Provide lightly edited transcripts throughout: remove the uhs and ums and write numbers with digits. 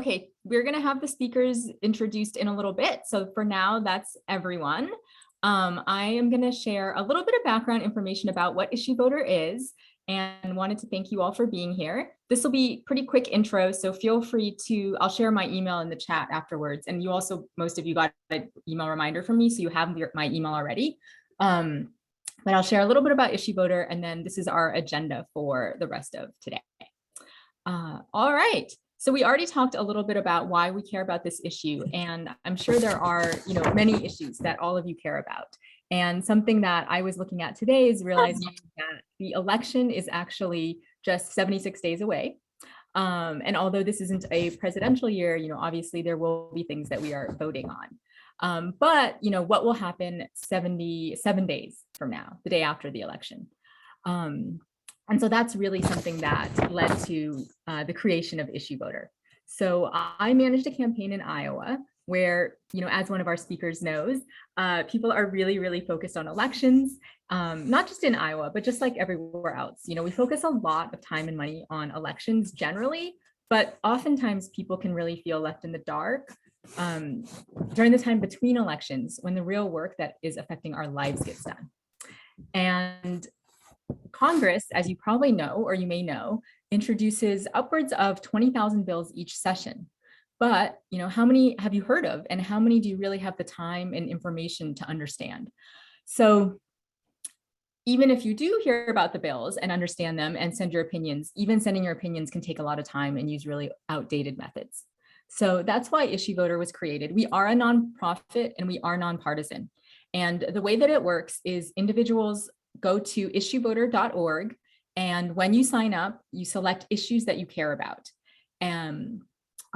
Okay, we're going to have the speakers introduced in a little bit. So for now, that's everyone. I am going to share a little bit of background information about what IssueVoter is and wanted to thank you all for being here. This will be pretty quick intro, so feel free to, I'll share my email in the chat afterwards. And you also, most of you got an email reminder from me, so you have my email already. But I'll share a little bit about IssueVoter, and then this is our agenda for the rest of today. All right. So we already talked a little bit about why we care about this issue, and I'm sure there are, many issues that all of you care about. And something that I was looking at today is realizing that the election is actually just 76 days away. And although this isn't a presidential year, obviously there will be things that we are voting on. But what will happen 77 days from now, the day after the election? And so that's really something that led to the creation of IssueVoter. So I managed a campaign in Iowa where, as one of our speakers knows, people are really, really focused on elections, not just in Iowa, but just like everywhere else. We focus a lot of time and money on elections generally, but oftentimes people can really feel left in the dark during the time between elections when the real work that is affecting our lives gets done. And Congress, as you probably know, or you may know, introduces upwards of 20,000 bills each session. But, how many have you heard of, and how many do you really have the time and information to understand? So even if you do hear about the bills and understand them and send your opinions, even sending your opinions can take a lot of time and use really outdated methods. So that's why IssueVoter was created. We are a nonprofit and we are nonpartisan. And the way that it works is individuals go to issuevoter.org, and when you sign up, you select issues that you care about. And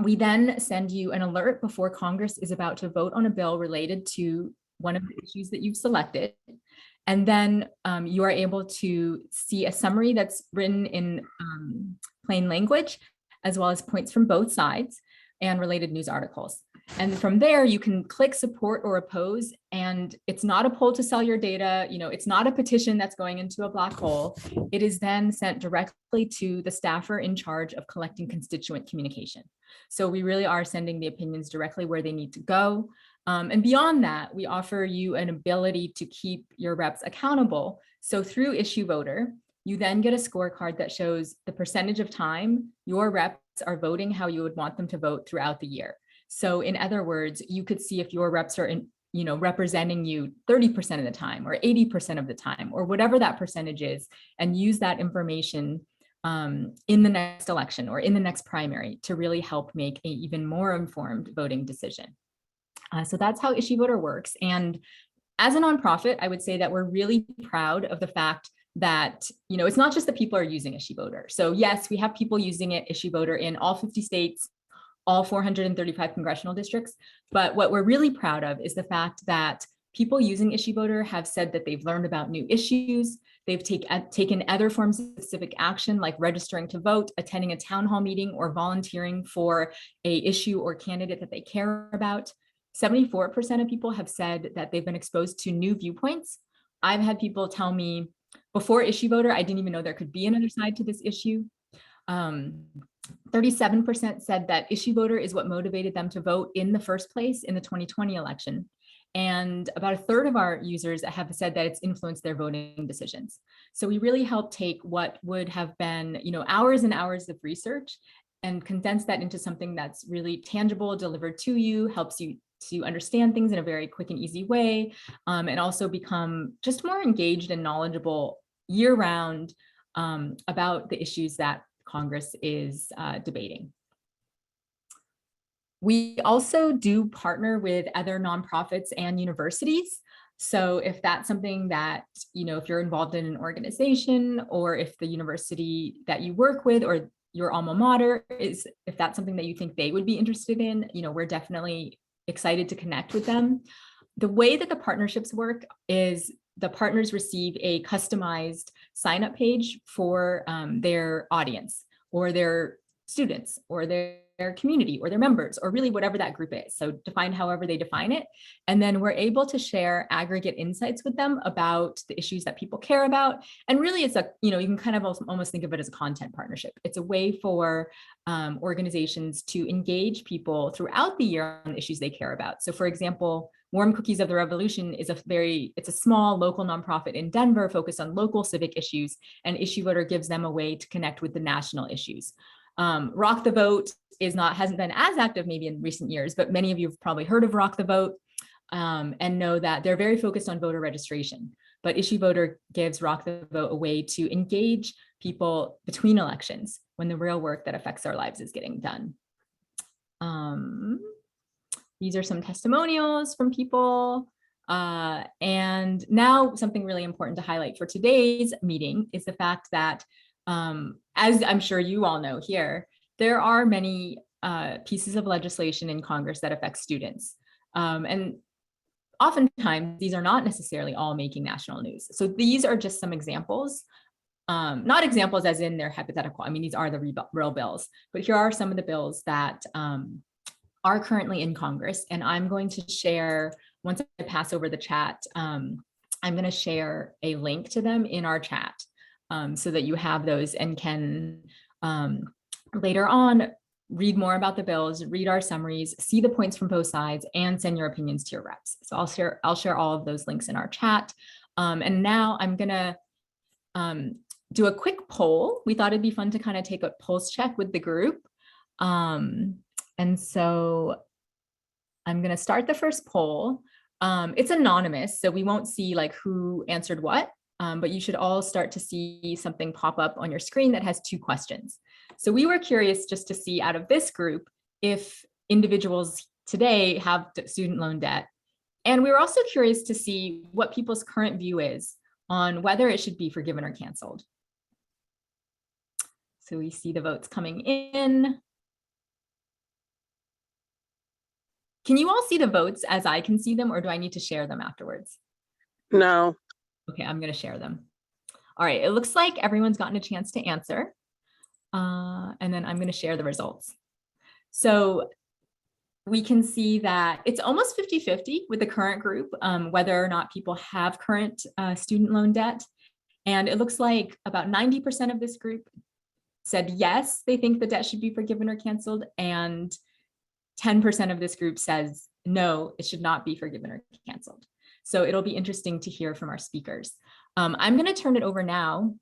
we then send you an alert before Congress is about to vote on a bill related to one of the issues that you've selected. And then you are able to see a summary that's written in plain language, as well as points from both sides and related news articles. And from there, you can click support or oppose, and it's not a poll to sell your data. It's not a petition that's going into a black hole. It is then sent directly to the staffer in charge of collecting constituent communication. So we really are sending the opinions directly where they need to go. And beyond that, we offer you an ability to keep your reps accountable. So through IssueVoter, you then get a scorecard that shows the percentage of time your reps are voting how you would want them to vote throughout the year. So in other words, you could see if your reps are representing you 30% of the time or 80% of the time, or whatever that percentage is, and use that information in the next election or in the next primary to really help make an even more informed voting decision. So that's how IssueVoter works. And as a nonprofit, I would say that we're really proud of the fact that, it's not just that people are using IssueVoter. So yes, we have people using IssueVoter in all 50 states, all 435 congressional districts. But what we're really proud of is the fact that people using IssueVoter have said that they've learned about new issues. They've taken other forms of civic action, like registering to vote, attending a town hall meeting, or volunteering for an issue or candidate that they care about. 74% of people have said that they've been exposed to new viewpoints. I've had people tell me, before IssueVoter, I didn't even know there could be another side to this issue. 37% said that IssueVoter is what motivated them to vote in the first place in the 2020 election. And about a third of our users have said that it's influenced their voting decisions. So we really help take what would have been, hours and hours of research and condense that into something that's really tangible, delivered to you, helps you to understand things in a very quick and easy way, and also become just more engaged and knowledgeable year-round about the issues that Congress is debating. We also do partner with other nonprofits and universities. So if that's something that, if you're involved in an organization, or if the university that you work with or your alma mater if that's something that you think they would be interested in, we're definitely excited to connect with them. The way that the partnerships work is the partners receive a customized sign-up page for their audience or their students or their community or their members, or really whatever that group is. So defined however they define it. And then we're able to share aggregate insights with them about the issues that people care about. And really it's a, you can kind of almost think of it as a content partnership. It's a way for organizations to engage people throughout the year on the issues they care about. So for example, Warm Cookies of the Revolution is it's a small local nonprofit in Denver focused on local civic issues, and IssueVoter gives them a way to connect with the national issues. Rock the Vote hasn't been as active maybe in recent years, but many of you have probably heard of Rock the Vote and know that they're very focused on voter registration. But IssueVoter gives Rock the Vote a way to engage people between elections when the real work that affects our lives is getting done. These are some testimonials from people. And now something really important to highlight for today's meeting is the fact that, as I'm sure you all know here, there are many pieces of legislation in Congress that affect students. And oftentimes these are not necessarily all making national news. So these are just some examples, not examples as in they're hypothetical. I mean, these are the real bills, but here are some of the bills that are currently in Congress. And I'm going to share, once I pass over the chat, I'm going to share a link to them in our chat so that you have those and can later on read more about the bills, read our summaries, see the points from both sides, and send your opinions to your reps. So I'll share all of those links in our chat. And now I'm going to do a quick poll. We thought it'd be fun to kind of take a pulse check with the group. And so I'm going to start the first poll. It's anonymous, so we won't see like who answered what, but you should all start to see something pop up on your screen that has 2 questions. So we were curious just to see out of this group if individuals today have student loan debt. And we were also curious to see what people's current view is on whether it should be forgiven or canceled. So we see the votes coming in. Can you all see the votes as I can see them, or do I need to share them afterwards? No. Okay, I'm going to share them. All right, it looks like everyone's gotten a chance to answer. And then I'm going to share the results. So we can see that it's almost 50-50 with the current group, whether or not people have current student loan debt. And it looks like about 90% of this group said yes, they think the debt should be forgiven or canceled, and 10% of this group says no, it should not be forgiven or canceled. So it'll be interesting to hear from our speakers. I'm going to turn it over now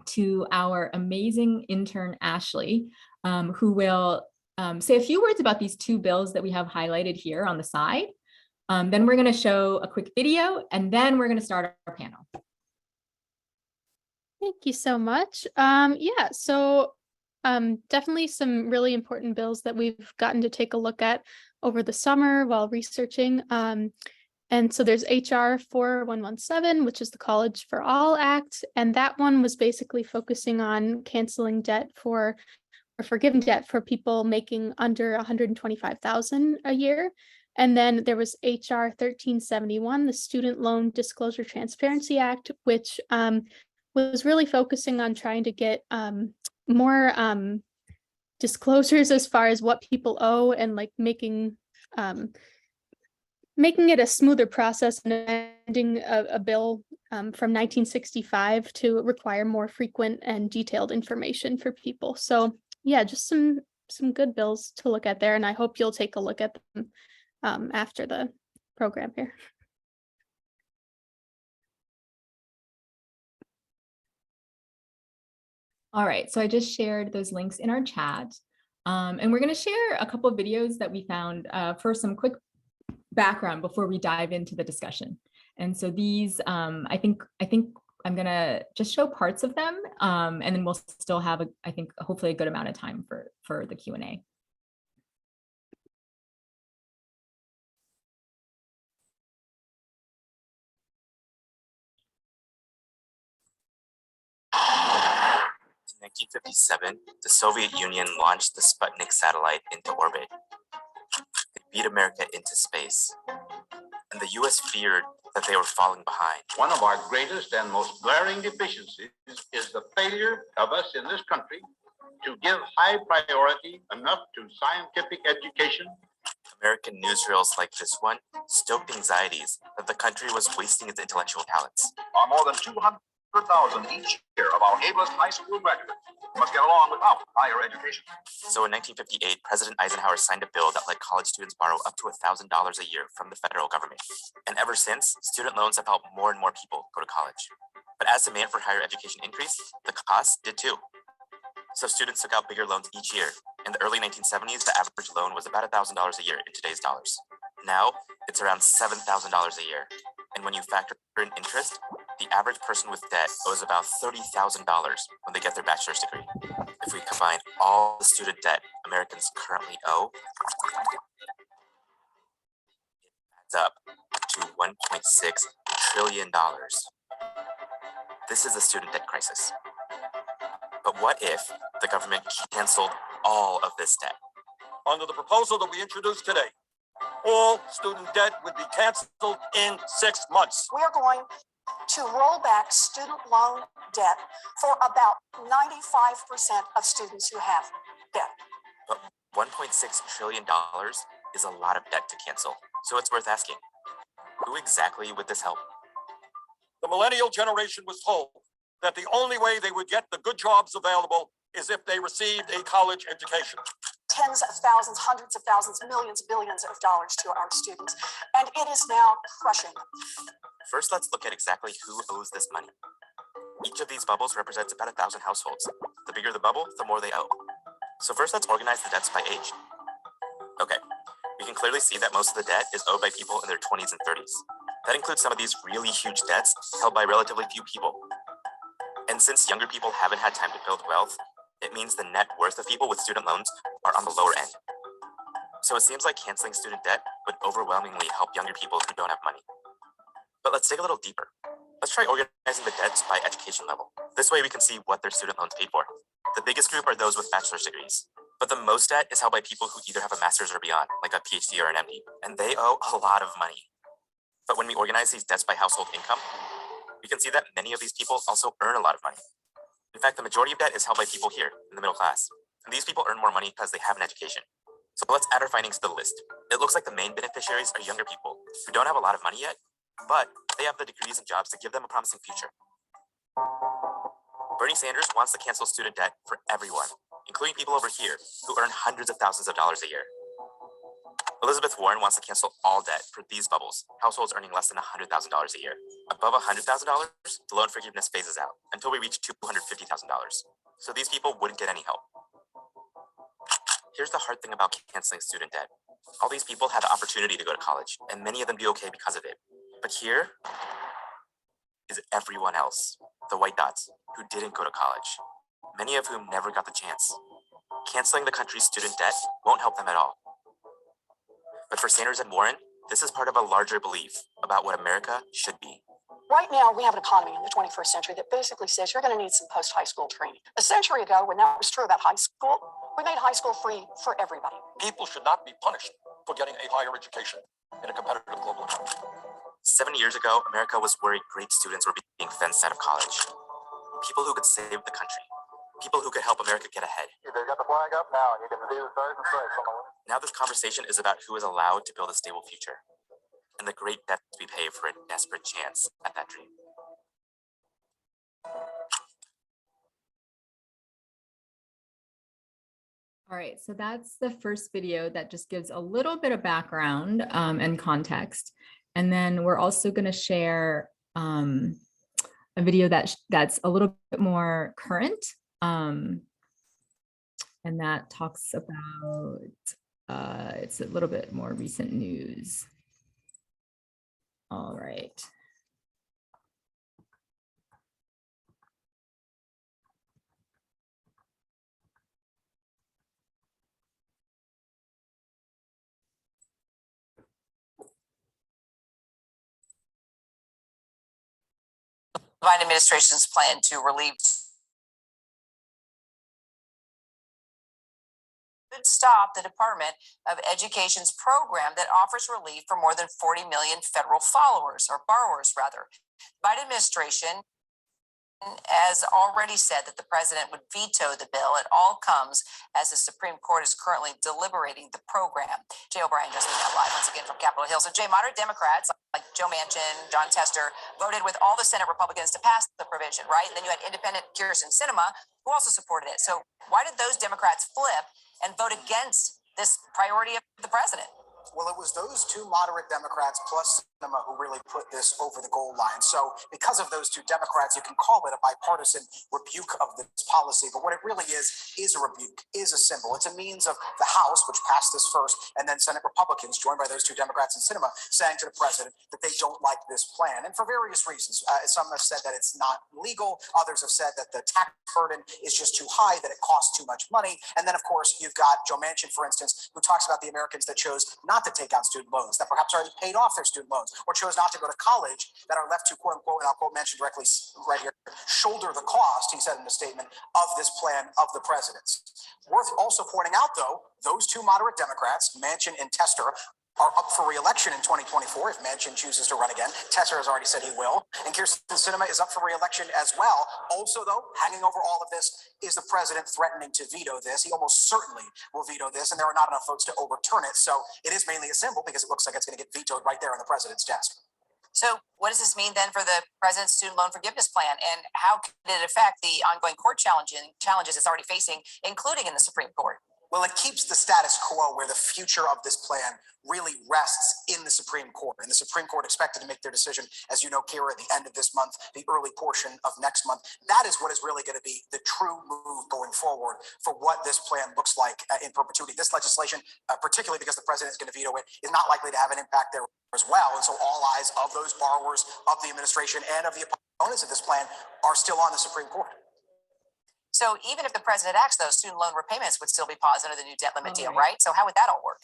to our amazing intern, Ashley, who will say a few words about these 2 bills that we have highlighted here on the side. Then we're going to show a quick video, and then we're going to start our panel. Thank you so much. So definitely some really important bills that we've gotten to take a look at over the summer while researching. And so there's HR 4117, which is the College for All Act. And that one was basically focusing on canceling debt or forgiving debt for people making under $125,000 a year. And then there was HR 1371, the Student Loan Disclosure Transparency Act, which was really focusing on trying to get more disclosures as far as what people owe, and like making it a smoother process, and amending a bill from 1965 to require more frequent and detailed information for people. So yeah, just some good bills to look at there, and I hope you'll take a look at them after the program here. All right, so I just shared those links in our chat, and we're going to share a couple of videos that we found for some quick background before we dive into the discussion. And so these, I think I'm going to just show parts of them, and then we'll still have, I think, hopefully a good amount of time for the Q&A. In 1957, the Soviet Union launched the Sputnik satellite into orbit. It beat America into space, and the US feared that they were falling behind. One of our greatest and most glaring deficiencies is the failure of us in this country to give high priority enough to scientific education. American newsreels like this one stoked anxieties that the country was wasting its intellectual talents. Are more than 200,000 each year of our ablest high school graduates must get along without higher education. So in 1958, President Eisenhower signed a bill that let college students borrow up to $1,000 a year from the federal government. And ever since, student loans have helped more and more people go to college. But as demand for higher education increased, the cost did too. So students took out bigger loans each year. In the early 1970s, the average loan was about $1,000 a year in today's dollars. Now, it's around $7,000 a year. And when you factor in interest, the average person with debt owes about $30,000 when they get their bachelor's degree. If we combine all the student debt Americans currently owe, it adds up to $1.6 trillion. This is a student debt crisis. But what if the government canceled all of this debt? Under the proposal that we introduced today, all student debt would be canceled in 6 months. We are going to roll back student loan debt for about 95% of students who have debt. But $1.6 trillion is a lot of debt to cancel, so it's worth asking, who exactly would this help? The millennial generation was told that the only way they would get the good jobs available is if they received a college education. Tens of thousands, hundreds of thousands, millions, billions of dollars to our students, and it is now crushing them. First, let's look at exactly who owes this money. Each of these bubbles represents about 1,000 households. The bigger the bubble, the more they owe. So first, let's organize the debts by age. Okay, we can clearly see that most of the debt is owed by people in their 20s and 30s. That includes some of these really huge debts held by relatively few people. And since younger people haven't had time to build wealth, it means the net worth of people with student loans are on the lower end. So it seems like canceling student debt would overwhelmingly help younger people who don't have money. But let's dig a little deeper. Let's try organizing the debts by education level. This way we can see what their student loans paid for. The biggest group are those with bachelor's degrees. But the most debt is held by people who either have a master's or beyond, like a PhD or an MD, and they owe a lot of money. But when we organize these debts by household income, we can see that many of these people also earn a lot of money. In fact, the majority of debt is held by people here in the middle class. And these people earn more money because they have an education. So let's add our findings to the list. It looks like the main beneficiaries are younger people who don't have a lot of money yet, but they have the degrees and jobs to give them a promising future. Bernie Sanders wants to cancel student debt for everyone, including people over here who earn hundreds of thousands of dollars a year. Elizabeth Warren wants to cancel all debt for these bubbles, households earning less than $100,000 a year. Above $100,000, the loan forgiveness phases out until we reach $250,000. So these people wouldn't get any help. Here's the hard thing about canceling student debt. All these people had the opportunity to go to college, and many of them do okay because of it. But here is everyone else, the white dots, who didn't go to college, many of whom never got the chance. Canceling the country's student debt won't help them at all. But for Sanders and Warren, this is part of a larger belief about what America should be. Right now, we have an economy in the 21st century that basically says you're going to need some post-high school training. A century ago, when that was true about high school, we made high school free for everybody. People should not be punished for getting a higher education in a competitive global economy. 7 years ago, America was worried great students were being fenced out of college. People who could save the country. People who could help America get ahead. They got the flag up now. You can see the stars and stripes on the way. Now this conversation is about who is allowed to build a stable future and the great debts we pay for a desperate chance at that dream. All right, so that's the first video that just gives a little bit of background and context. And then we're also going to share a video that's a little bit more current. And that talks about, it's a little bit more recent news. All right. The Biden administration's plan to relieve would stop the Department of Education's program that offers relief for more than 40 million federal followers or borrowers rather. The Biden administration has already said that the president would veto the bill. It all comes as the Supreme Court is currently deliberating the program. Jay O'Brien joins me now live once again from Capitol Hill. So Jay, moderate Democrats like Joe Manchin, John Tester voted with all the Senate Republicans to pass the provision, right? And then you had independent Kyrsten Sinema who also supported it. So why did those Democrats flip and vote against this priority of the president? Well, it was those two moderate Democrats plus Sinema who really put this over the goal line. So because of those two Democrats, you can call it a bipartisan rebuke of this policy. But what it really is a rebuke, is a symbol. It's a means of the House, which passed this first, and then Senate Republicans, joined by those two Democrats and Sinema, saying to the president that they don't like this plan. And for various reasons. Some have said that it's not legal. Others have said that the tax burden is just too high, that it costs too much money. And then, of course, you've got Joe Manchin, for instance, who talks about the Americans that chose not to take out student loans, that perhaps already paid off their student loans, or chose not to go to college, that are left to, quote unquote, and I'll quote Manchin directly right here, shoulder the cost, he said in a statement, of this plan of the president's. Worth also pointing out, though, those two moderate Democrats, Manchin and Tester, are up for re-election in 2024 if Manchin chooses to run again. Tester has already said he will. And Kyrsten Sinema is up for re-election as well. Also, though, hanging over all of this is the president threatening to veto this. He almost certainly will veto this, and there are not enough votes to overturn it. So it is mainly a symbol because it looks like it's going to get vetoed right there on the president's desk. So what does this mean then for the president's student loan forgiveness plan, and how can it affect the ongoing court challenges it's already facing, including in the Supreme Court? Well, it keeps the status quo where the future of this plan really rests in the Supreme Court. And the Supreme Court expected to make their decision, as you know, Kira, at the end of this month, the early portion of next month. That is what is really going to be the true move going forward for what this plan looks like in perpetuity. This legislation, particularly because the president is going to veto it, is not likely to have an impact there as well. And so all eyes of those borrowers, of the administration, and of the opponents of this plan are still on the Supreme Court. So even if the president acts, those student loan repayments would still be paused under the new debt limit deal, right? So how would that all work?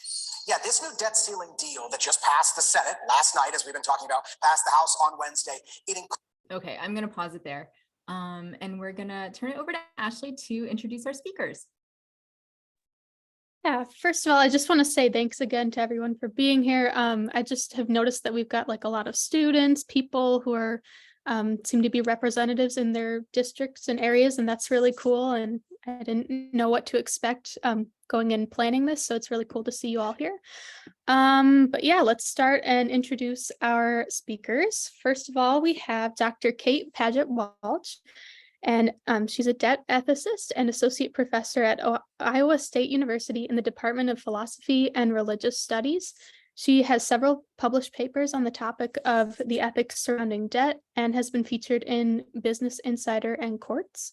Yeah, this new debt ceiling deal that just passed the Senate last night, as we've been talking about, passed the House on Wednesday. Okay, I'm going to pause it there. And we're going to turn it over to Ashley to introduce our speakers. Yeah, first of all, I just want to say thanks again to everyone for being here. I just have noticed that we've got like a lot of students, people who are seem to be representatives in their districts and areas, and that's really cool. And I didn't know what to expect going in planning this, so it's really cool to see you all here. But yeah, let's start and introduce our speakers. First of all, we have Dr. Kate Paget-Walsh, and she's a debt ethicist and associate professor at Iowa State University in the Department of Philosophy and Religious Studies. She has several published papers on the topic of the ethics surrounding debt and has been featured in Business Insider and Courts.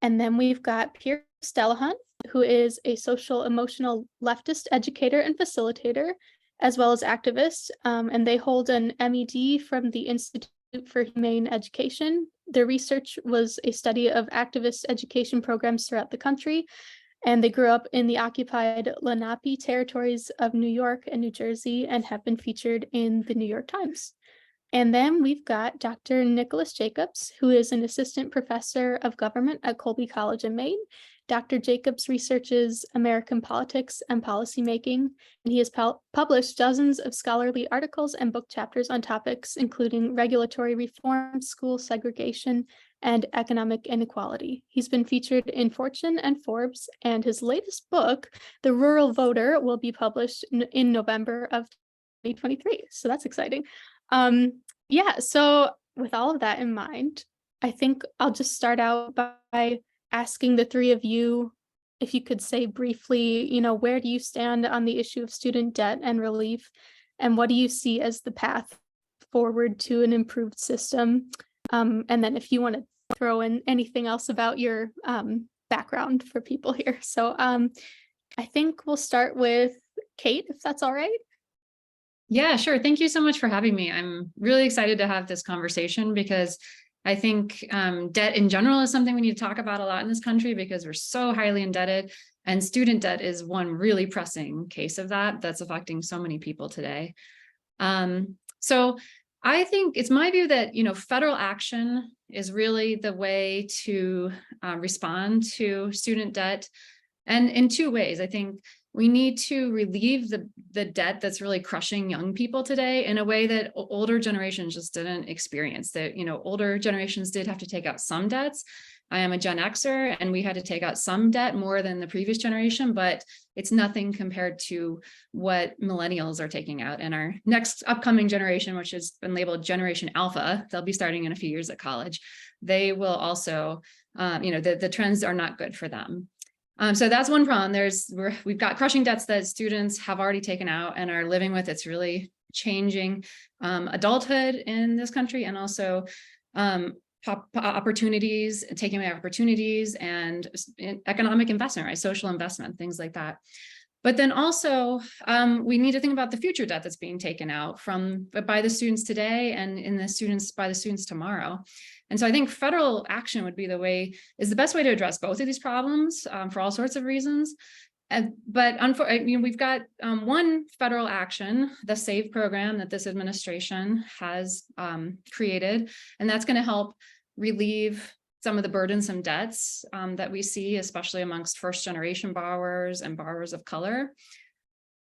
And then we've got Pierce Delahunt, who is a social emotional leftist educator and facilitator, as well as activist. And they hold an MED from the Institute for Humane Education. Their research was a study of activist education programs throughout the country. And they grew up in the occupied Lenape territories of New York and New Jersey and have been featured in the New York Times. And then we've got Dr. Nicholas Jacobs, who is an assistant professor of government at Colby College in Maine. Dr. Jacobs researches American politics and policymaking, and he has published dozens of scholarly articles and book chapters on topics including regulatory reform, school segregation, and economic inequality. He's been featured in Fortune and Forbes, and his latest book, The Rural Voter, will be published in November of 2023. So that's exciting. Yeah, so with all of that in mind, I think I'll just start out by asking the three of you if you could say briefly, where do you stand on the issue of student debt and relief, and what do you see as the path forward to an improved system? And then if you want to throw in anything else about your background for people here. So I think we'll start with Kate, if that's all right. Yeah, sure. Thank you so much for having me. I'm really excited to have this conversation because I think debt in general is something we need to talk about a lot in this country because we're so highly indebted, and student debt is one really pressing case of that's affecting so many people today. So I think it's my view that, federal action is really the way to respond to student debt. And in two ways. I think we need to relieve the debt that's really crushing young people today in a way that older generations just didn't experience. That, you know, older generations did have to take out some debts. I am a Gen Xer, and we had to take out some debt more than the previous generation, but it's nothing compared to what millennials are taking out. And our next upcoming generation, which has been labeled Generation Alpha, they'll be starting in a few years at college. They will also, you know, the trends are not good for them. So that's one problem. We've got crushing debts that students have already taken out and are living with. It's really changing adulthood in this country, and also opportunities, taking away opportunities, and economic investment, right? Social investment, things like that. But then also we need to think about the future debt that's being taken out by the students today and by the students tomorrow. And so I think federal action would be is the best way to address both of these problems for all sorts of reasons. But unfortunately, we've got one federal action, the SAVE program that this administration has created, and that's going to help relieve some of the burdensome debts that we see, especially amongst first-generation borrowers and borrowers of color.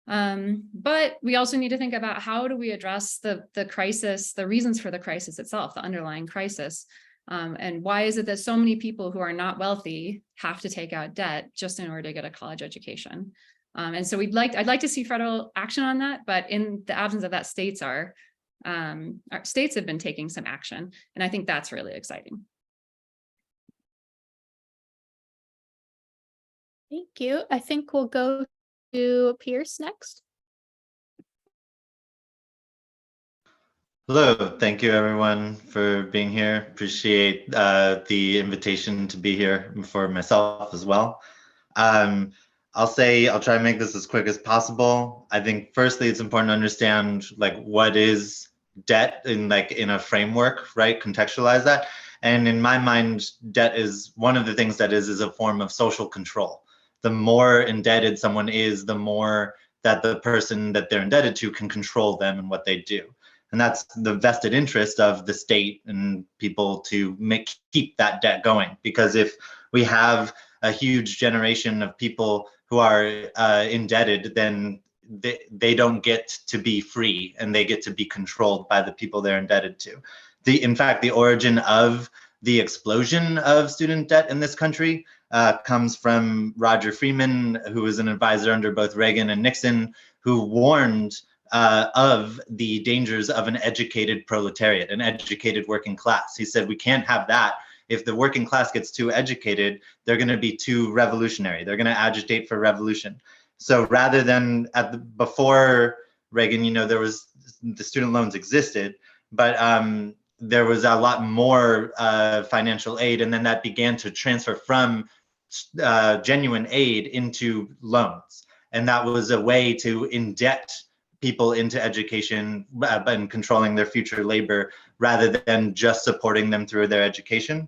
But we also need to think about how do we address the crisis, the reasons for the crisis itself, the underlying crisis. And why is it that so many people who are not wealthy have to take out debt just in order to get a college education? And so I'd like to see federal action on that, but in the absence of that, our states have been taking some action. And I think that's really exciting. Thank you. I think we'll go to Pierce next. Hello, thank you everyone for being here. Appreciate the invitation to be here for myself as well. I'll try and make this as quick as possible. I think firstly, it's important to understand like what is debt in a framework, right? Contextualize that. And in my mind, debt is one of the things that is a form of social control. The more indebted someone is, the more that the person that they're indebted to can control them and what they do. And that's the vested interest of the state and people to keep that debt going. Because if we have a huge generation of people who are indebted, then they don't get to be free, and they get to be controlled by the people they're indebted to. In fact, the origin of the explosion of student debt in this country comes from Roger Freeman, who was an advisor under both Reagan and Nixon, who warned of the dangers of an educated proletariat, an educated working class. He said, we can't have that. If the working class gets too educated, they're going to be too revolutionary. They're going to agitate for revolution. So rather than before Reagan, the student loans existed, but there was a lot more financial aid, and then that began to transfer from genuine aid into loans. And that was a way to indebt people into education and controlling their future labor rather than just supporting them through their education.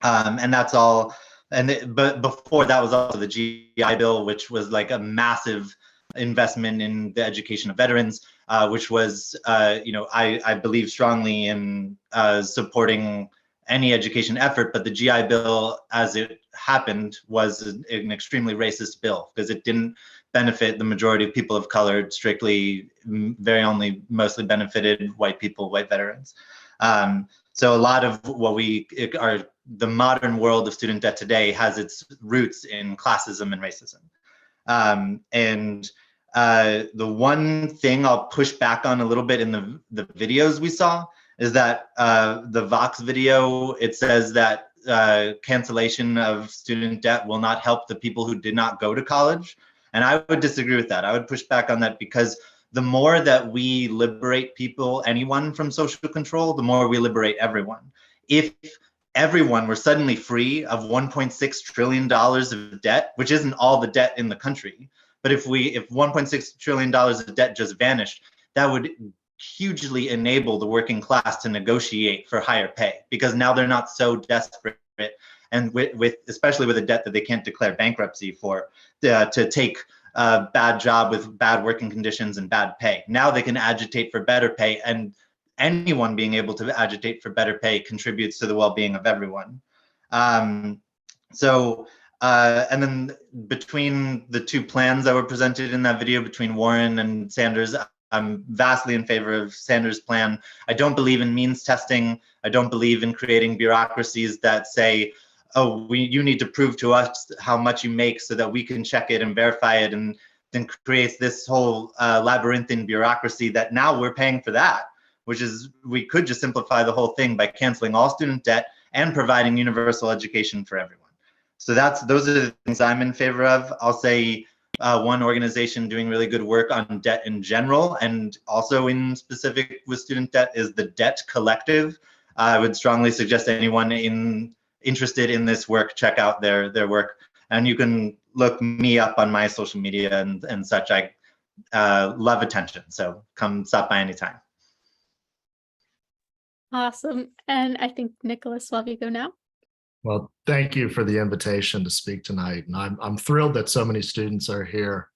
And that's all. But before that was also the GI Bill, which was like a massive investment in the education of veterans, which was, I believe strongly in supporting any education effort. But the GI Bill, as it happened, was an extremely racist bill because it didn't benefit the majority of people of color, strictly, mostly benefited white people, white veterans. So a lot of what the modern world of student debt today has its roots in classism and racism. The one thing I'll push back on a little bit in the videos we saw is that the Vox video, it says that cancellation of student debt will not help the people who did not go to college. And I would disagree with that. I would push back on that because the more that we liberate anyone from social control, the more we liberate everyone. If everyone were suddenly free of $1.6 trillion of debt, which isn't all the debt in the country, but if $1.6 trillion of debt just vanished, that would hugely enable the working class to negotiate for higher pay, because now they're not so desperate, and especially with a debt that they can't declare bankruptcy for, to take a bad job with bad working conditions and bad pay. Now they can agitate for better pay, and anyone being able to agitate for better pay contributes to the well-being of everyone. So And then between the two plans that were presented in that video between Warren and Sanders, I'm vastly in favor of Sanders' plan. I don't believe in means testing. I don't believe in creating bureaucracies that say, oh, you need to prove to us how much you make so that we can check it and verify it, and then creates this whole labyrinthine bureaucracy that now we're paying for that, which is, we could just simplify the whole thing by canceling all student debt and providing universal education for everyone. So those are the things I'm in favor of. I'll say one organization doing really good work on debt in general, and also in specific with student debt, is the Debt Collective. I would strongly suggest anyone interested in this work check out their work, and you can look me up on my social media and such. I love attention, so come stop by anytime. Awesome. And I think Nicholas, will have you go now. Well, thank you for the invitation to speak tonight. And I'm thrilled that so many students are here.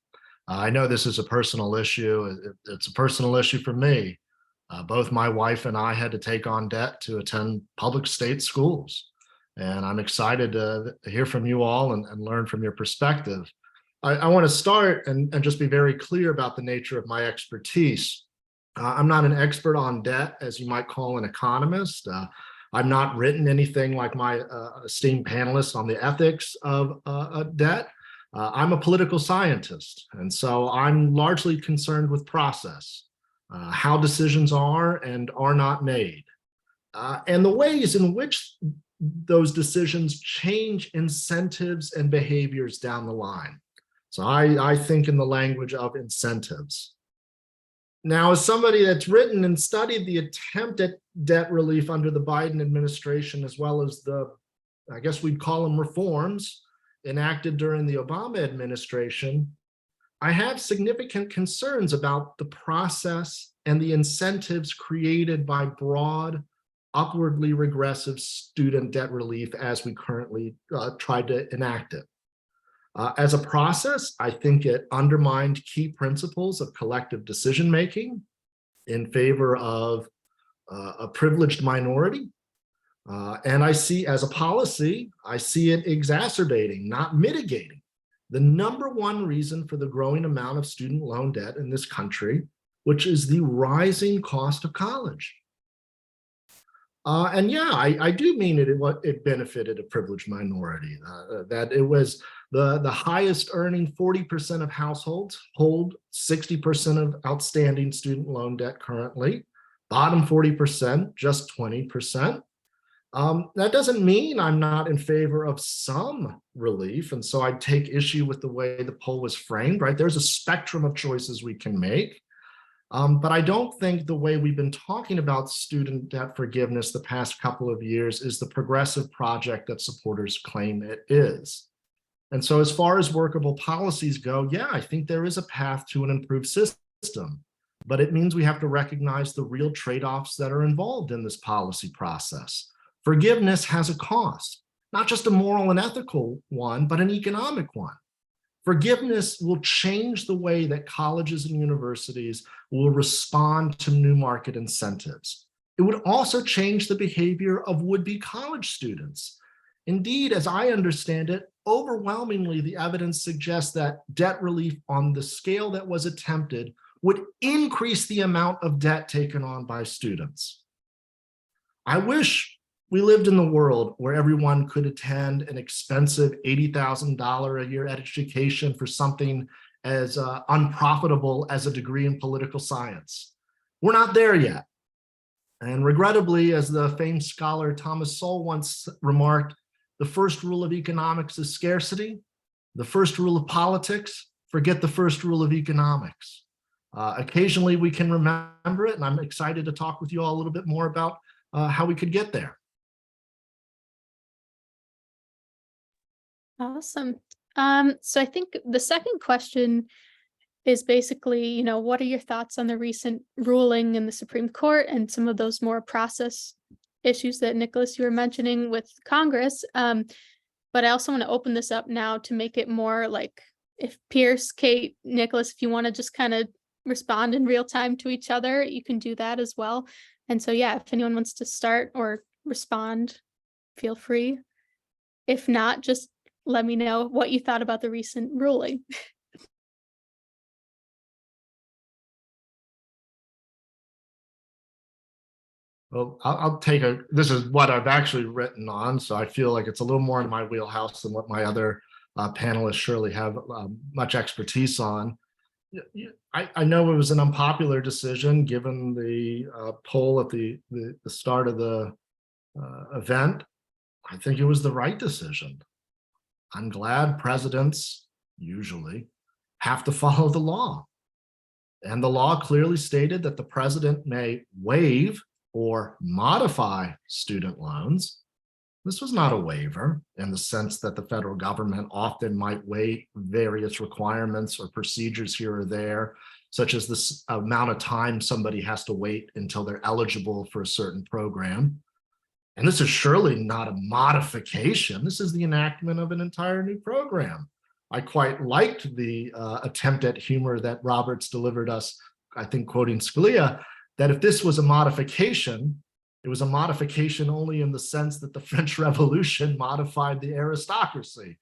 I know this is a personal issue. It's a personal issue for me. Both my wife and I had to take on debt to attend public state schools. And I'm excited to hear from you all and learn from your perspective. I want to start and just be very clear about the nature of my expertise. I'm not an expert on debt, as you might call an economist. I've not written anything like my esteemed panelists on the ethics of debt. I'm a political scientist, and so I'm largely concerned with process, how decisions are and are not made, and the ways in which those decisions change incentives and behaviors down the line. So I think in the language of incentives. Now, as somebody that's written and studied the attempt at debt relief under the Biden administration, as well as the, I guess we'd call them reforms, enacted during the Obama administration, I have significant concerns about the process and the incentives created by broad, upwardly regressive student debt relief as we currently tried to enact it. As a process, I think it undermined key principles of collective decision-making in favor of a privileged minority. And I see, as a policy, I see it exacerbating, not mitigating, the number one reason for the growing amount of student loan debt in this country, which is the rising cost of college. And yeah, I do mean it benefited a privileged minority, that it was the highest earning 40% of households hold 60% of outstanding student loan debt currently, bottom 40%, just 20%. That doesn't mean I'm not in favor of some relief. And so I take issue with the way the poll was framed, right? There's a spectrum of choices we can make. But I don't think the way we've been talking about student debt forgiveness the past couple of years is the progressive project that supporters claim it is. And so as far as workable policies go, yeah, I think there is a path to an improved system, but it means we have to recognize the real trade-offs that are involved in this policy process. Forgiveness has a cost, not just a moral and ethical one, but an economic one. Forgiveness will change the way that colleges and universities will respond to new market incentives. It would also change the behavior of would-be college students. Indeed, as I understand it, overwhelmingly, the evidence suggests that debt relief on the scale that was attempted would increase the amount of debt taken on by students. I wish we lived in the world where everyone could attend an expensive $80,000 a year education for something as unprofitable as a degree in political science. We're not there yet. And regrettably, as the famed scholar Thomas Sowell once remarked, the first rule of economics is scarcity. The first rule of politics, forget the first rule of economics. Occasionally we can remember it, and I'm excited to talk with you all a little bit more about how we could get there. Awesome. So I think the second question is basically, what are your thoughts on the recent ruling in the Supreme Court and some of those more process issues that, Nicholas, you were mentioning with Congress? But I also want to open this up now to make it more like, if Pierce, Kate, Nicholas, if you want to just kind of respond in real time to each other, you can do that as well. And so, yeah, if anyone wants to start or respond, feel free. If not, just let me know what you thought about the recent ruling. Well, I'll take this is what I've actually written on, so I feel like it's a little more in my wheelhouse than what my other panelists surely have much expertise on. I know it was an unpopular decision given the poll at the start of the event. I think it was the right decision. I'm glad presidents usually have to follow the law. And the law clearly stated that the president may waive or modify student loans. This was not a waiver in the sense that the federal government often might waive various requirements or procedures here or there, such as this amount of time somebody has to wait until they're eligible for a certain program. And this is surely not a modification. This is the enactment of an entire new program. I quite liked the attempt at humor that Roberts delivered us, I think quoting Scalia, that if this was a modification, it was a modification only in the sense that the French Revolution modified the aristocracy.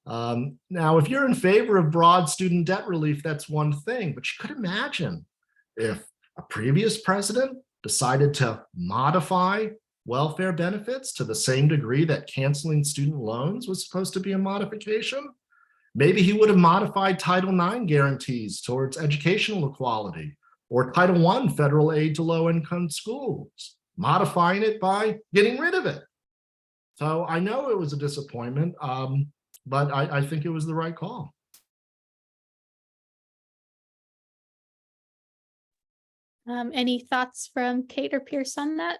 Now, if you're in favor of broad student debt relief, that's one thing, but you could imagine if a previous president decided to modify welfare benefits to the same degree that canceling student loans was supposed to be a modification. Maybe he would have modified Title IX guarantees towards educational equality, or Title I federal aid to low-income schools, modifying it by getting rid of it. So I know it was a disappointment, but I think it was the right call. Any thoughts from Kate or Pierce on that?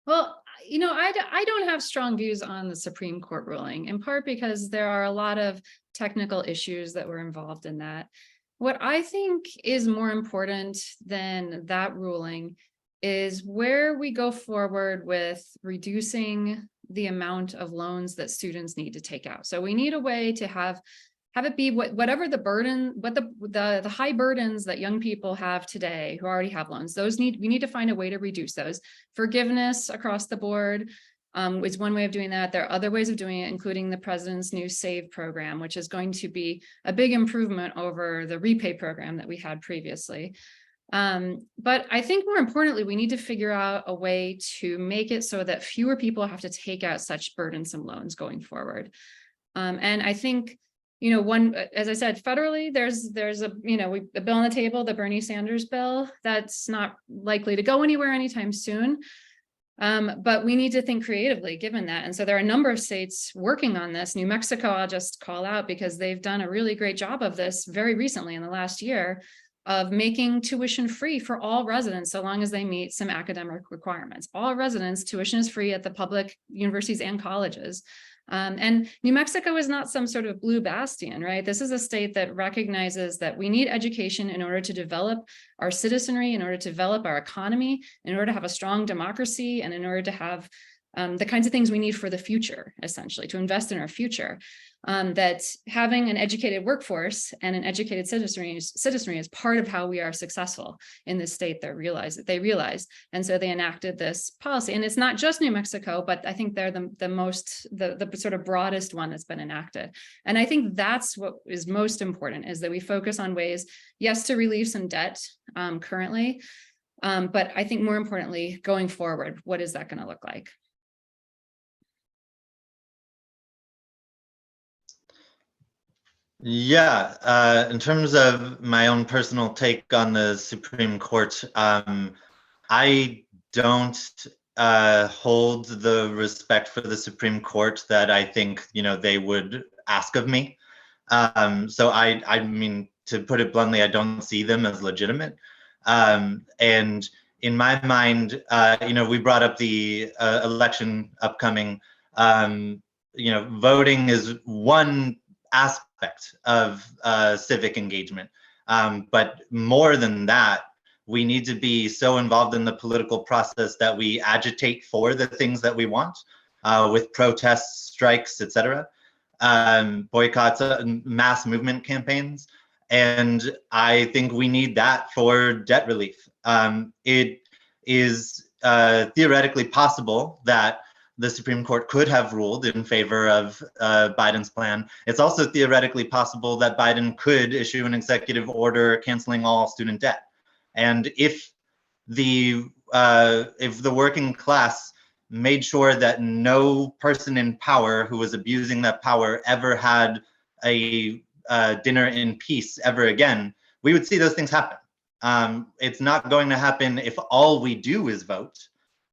Well, I don't have strong views on the Supreme Court ruling, in part because there are a lot of technical issues that were involved in that. What I think is more important than that ruling is where we go forward with reducing the amount of loans that students need to take out. So we need a way to have it be whatever the burden, what the high burdens that young people have today who already have loans, we need to find a way to reduce those. Forgiveness across the board is one way of doing that. There are other ways of doing it, including the president's new SAVE program, which is going to be a big improvement over the repay program that we had previously. But I think more importantly, we need to figure out a way to make it so that fewer people have to take out such burdensome loans going forward. And I think, as I said, federally, there's a bill on the table, the Bernie Sanders bill, that's not likely to go anywhere anytime soon. But we need to think creatively given that. And so there are a number of states working on this. New Mexico, I'll just call out because they've done a really great job of this very recently in the last year, of making tuition free for all residents so long as they meet some academic requirements. All residents, tuition is free at the public universities and colleges. And New Mexico is not some sort of blue bastion, right? This is a state that recognizes that we need education in order to develop our citizenry, in order to develop our economy, in order to have a strong democracy, and in order to have the kinds of things we need for the future, essentially, to invest in our future. That having an educated workforce and an educated citizenry is part of how we are successful in this state. They realized, and so they enacted this policy. And it's not just New Mexico, but I think they're the sort of broadest one that's been enacted. And I think that's what is most important, is that we focus on ways, yes, to relieve some debt currently, but I think more importantly, going forward, what is that going to look like? Yeah, in terms of my own personal take on the Supreme Court, I don't hold the respect for the Supreme Court that I think they would ask of me. So I mean, to put it bluntly, I don't see them as legitimate. And in my mind, we brought up the election upcoming. Voting is one aspect of civic engagement. But more than that, we need to be so involved in the political process that we agitate for the things that we want, with protests, strikes, etc., boycotts, mass movement campaigns. And I think we need that for debt relief. It is theoretically possible that the Supreme Court could have ruled in favor of Biden's plan. It's also theoretically possible that Biden could issue an executive order canceling all student debt. And if the working class made sure that no person in power who was abusing that power ever had a dinner in peace ever again, we would see those things happen. It's not going to happen if all we do is vote.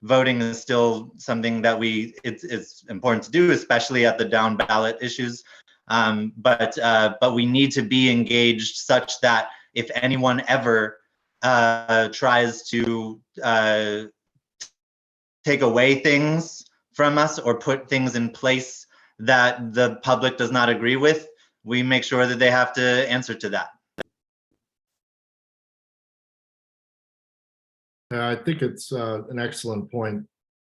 Voting is still something that it's important to do, especially at the down ballot issues. But we need to be engaged such that if anyone ever tries to take away things from us or put things in place that the public does not agree with, we make sure that they have to answer to that. I think it's an excellent point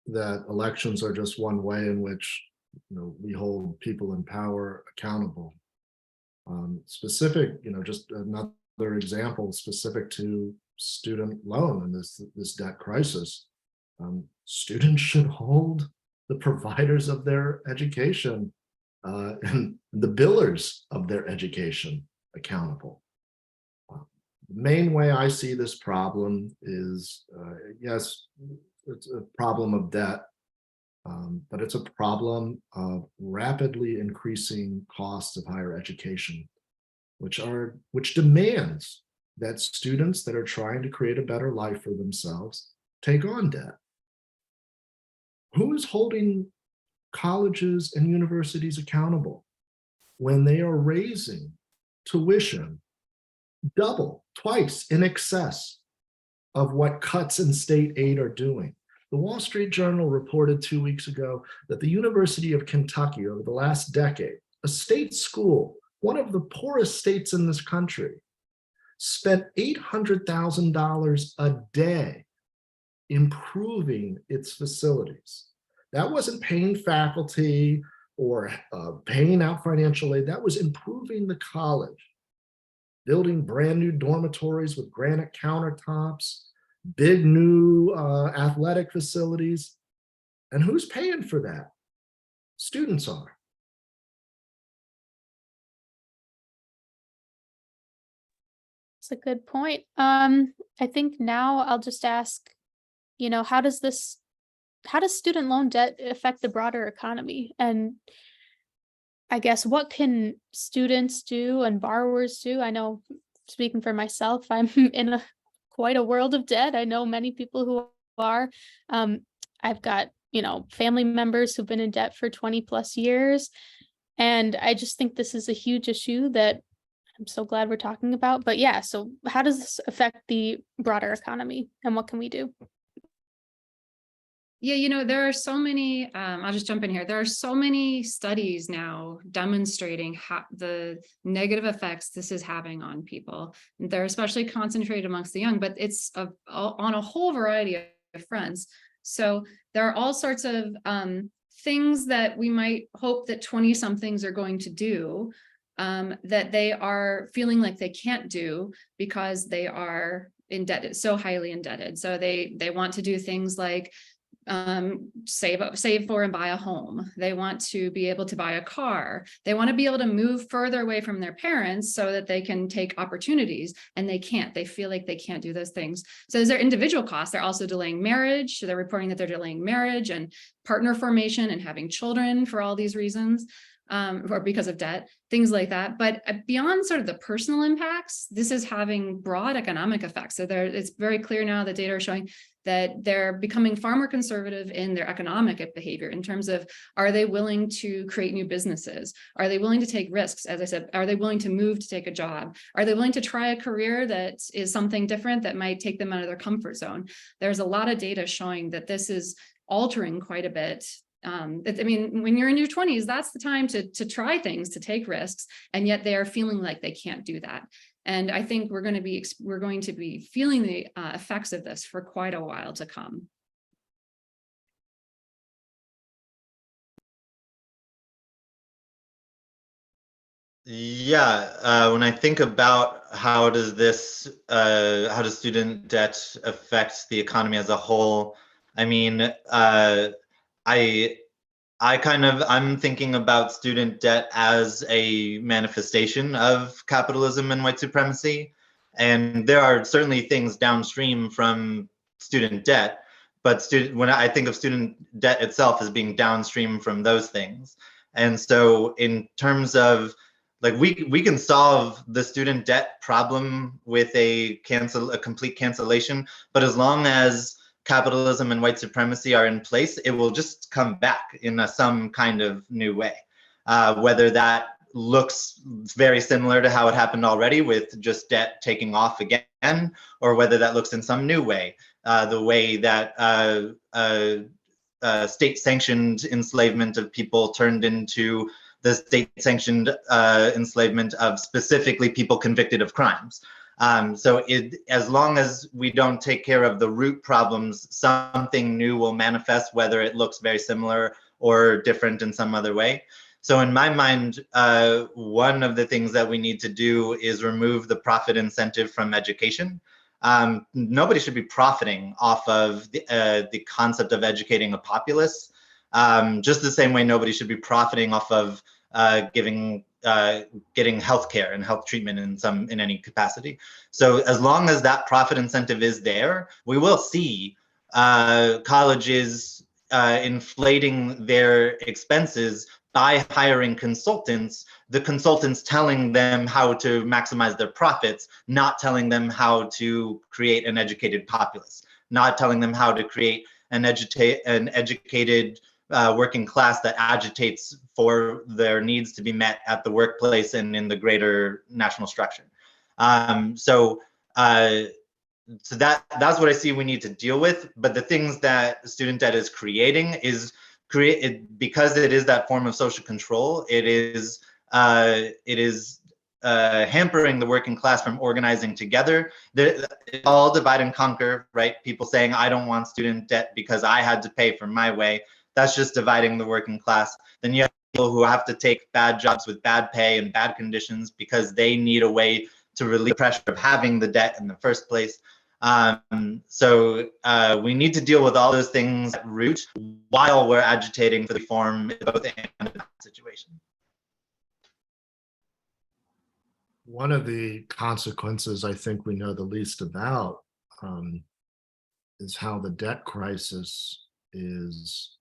that elections are just one way in which we hold people in power accountable. Specific, just another example specific to student loan and this debt crisis. Students should hold the providers of their education and the billers of their education accountable. The main way I see this problem is, yes, it's a problem of debt, but it's a problem of rapidly increasing costs of higher education, which demands that students that are trying to create a better life for themselves take on debt. Who is holding colleges and universities accountable when they are raising tuition double, twice in excess of what cuts in state aid are doing? The Wall Street Journal reported 2 weeks ago that the University of Kentucky over the last decade, a state school, one of the poorest states in this country, spent $800,000 a day improving its facilities. That wasn't paying faculty or paying out financial aid. That was improving the college, building brand new dormitories with granite countertops, big new athletic facilities. And who's paying for that? Students are. That's a good point. I think now I'll just ask, how does student loan debt affect the broader economy? And I guess what can students do and borrowers do? I know, speaking for myself, I'm in quite a world of debt. I know many people who are. I've got, family members who've been in debt for 20 plus years. And I just think this is a huge issue that I'm so glad we're talking about. But yeah, so how does this affect the broader economy and what can we do? Yeah, there are so many, I'll just jump in here. There are so many studies now demonstrating how the negative effects this is having on people. They're especially concentrated amongst the young, but it's on a whole variety of fronts. So there are all sorts of things that we might hope that 20-somethings are going to do that they are feeling like they can't do because they are indebted, so highly indebted. So they want to do things like save for and buy a home. They want to be able to buy a car. They want to be able to move further away from their parents so that they can take opportunities, and they can't. They feel like they can't do those things. So there's their individual costs. They're also delaying marriage. So they're reporting that they're delaying marriage and partner formation and having children for all these reasons. Or because of debt, things like that. But beyond sort of the personal impacts, this is having broad economic effects. So it's very clear now that data are showing that they're becoming far more conservative in their economic behavior in terms of, are they willing to create new businesses? Are they willing to take risks? As I said, are they willing to move to take a job? Are they willing to try a career that is something different that might take them out of their comfort zone? There's a lot of data showing that this is altering quite a bit. When you're in your 20s, that's the time to try things, to take risks, and yet they are feeling like they can't do that. And I think we're going to be feeling the effects of this for quite a while to come. Yeah, when I think about how does student debt affect the economy as a whole, I'm thinking about student debt as a manifestation of capitalism and white supremacy. And there are certainly things downstream from student debt, but when I think of student debt itself as being downstream from those things. And so in terms of like we can solve the student debt problem with a complete cancellation, but as long as capitalism and white supremacy are in place, it will just come back in some kind of new way. Whether that looks very similar to how it happened already with just debt taking off again, or whether that looks in some new way, the way that state-sanctioned enslavement of people turned into the state-sanctioned enslavement of specifically people convicted of crimes. So as long as we don't take care of the root problems, something new will manifest, whether it looks very similar or different in some other way. So in my mind, one of the things that we need to do is remove the profit incentive from education. Nobody should be profiting off of the concept of educating a populace, just the same way nobody should be profiting off of getting healthcare and health treatment in any capacity. So as long as that profit incentive is there, we will see colleges inflating their expenses by hiring consultants, the consultants telling them how to maximize their profits, not telling them how to create an educated populace, not telling them how to create an educated working class that agitates for their needs to be met at the workplace and in the greater national structure. So that's what I see we need to deal with. But the things that student debt is creating is because it is that form of social control. It is hampering the working class from organizing together. It's all divide and conquer, right? People saying, I don't want student debt because I had to pay for my way. That's just dividing the working class. Then you have people who have to take bad jobs with bad pay and bad conditions because they need a way to relieve the pressure of having the debt in the first place. So we need to deal with all those things at root while we're agitating for the reform in both and in that situation. One of the consequences I think we know the least about is how the debt crisis is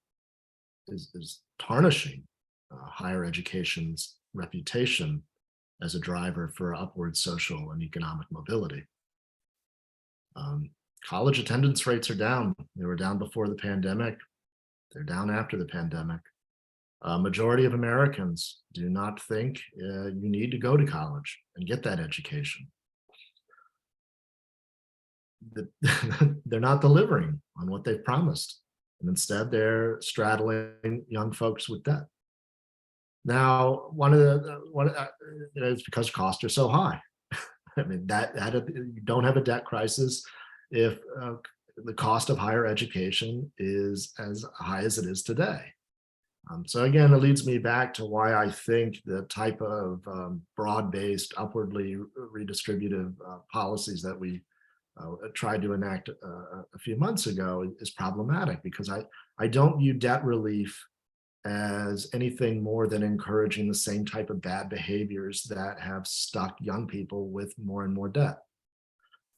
tarnishing higher education's reputation as a driver for upward social and economic mobility. College attendance rates are down. They were down before the pandemic. They're down after the pandemic. A majority of Americans do not think you need to go to college and get that education. They're not delivering on what they've promised. And instead, they're straddling young folks with debt. Now, it's because costs are so high. I mean, you don't have a debt crisis if the cost of higher education is as high as it is today. So again, it leads me back to why I think the type of broad-based, upwardly redistributive policies that we tried to enact a few months ago is problematic, because I don't view debt relief as anything more than encouraging the same type of bad behaviors that have stuck young people with more and more debt.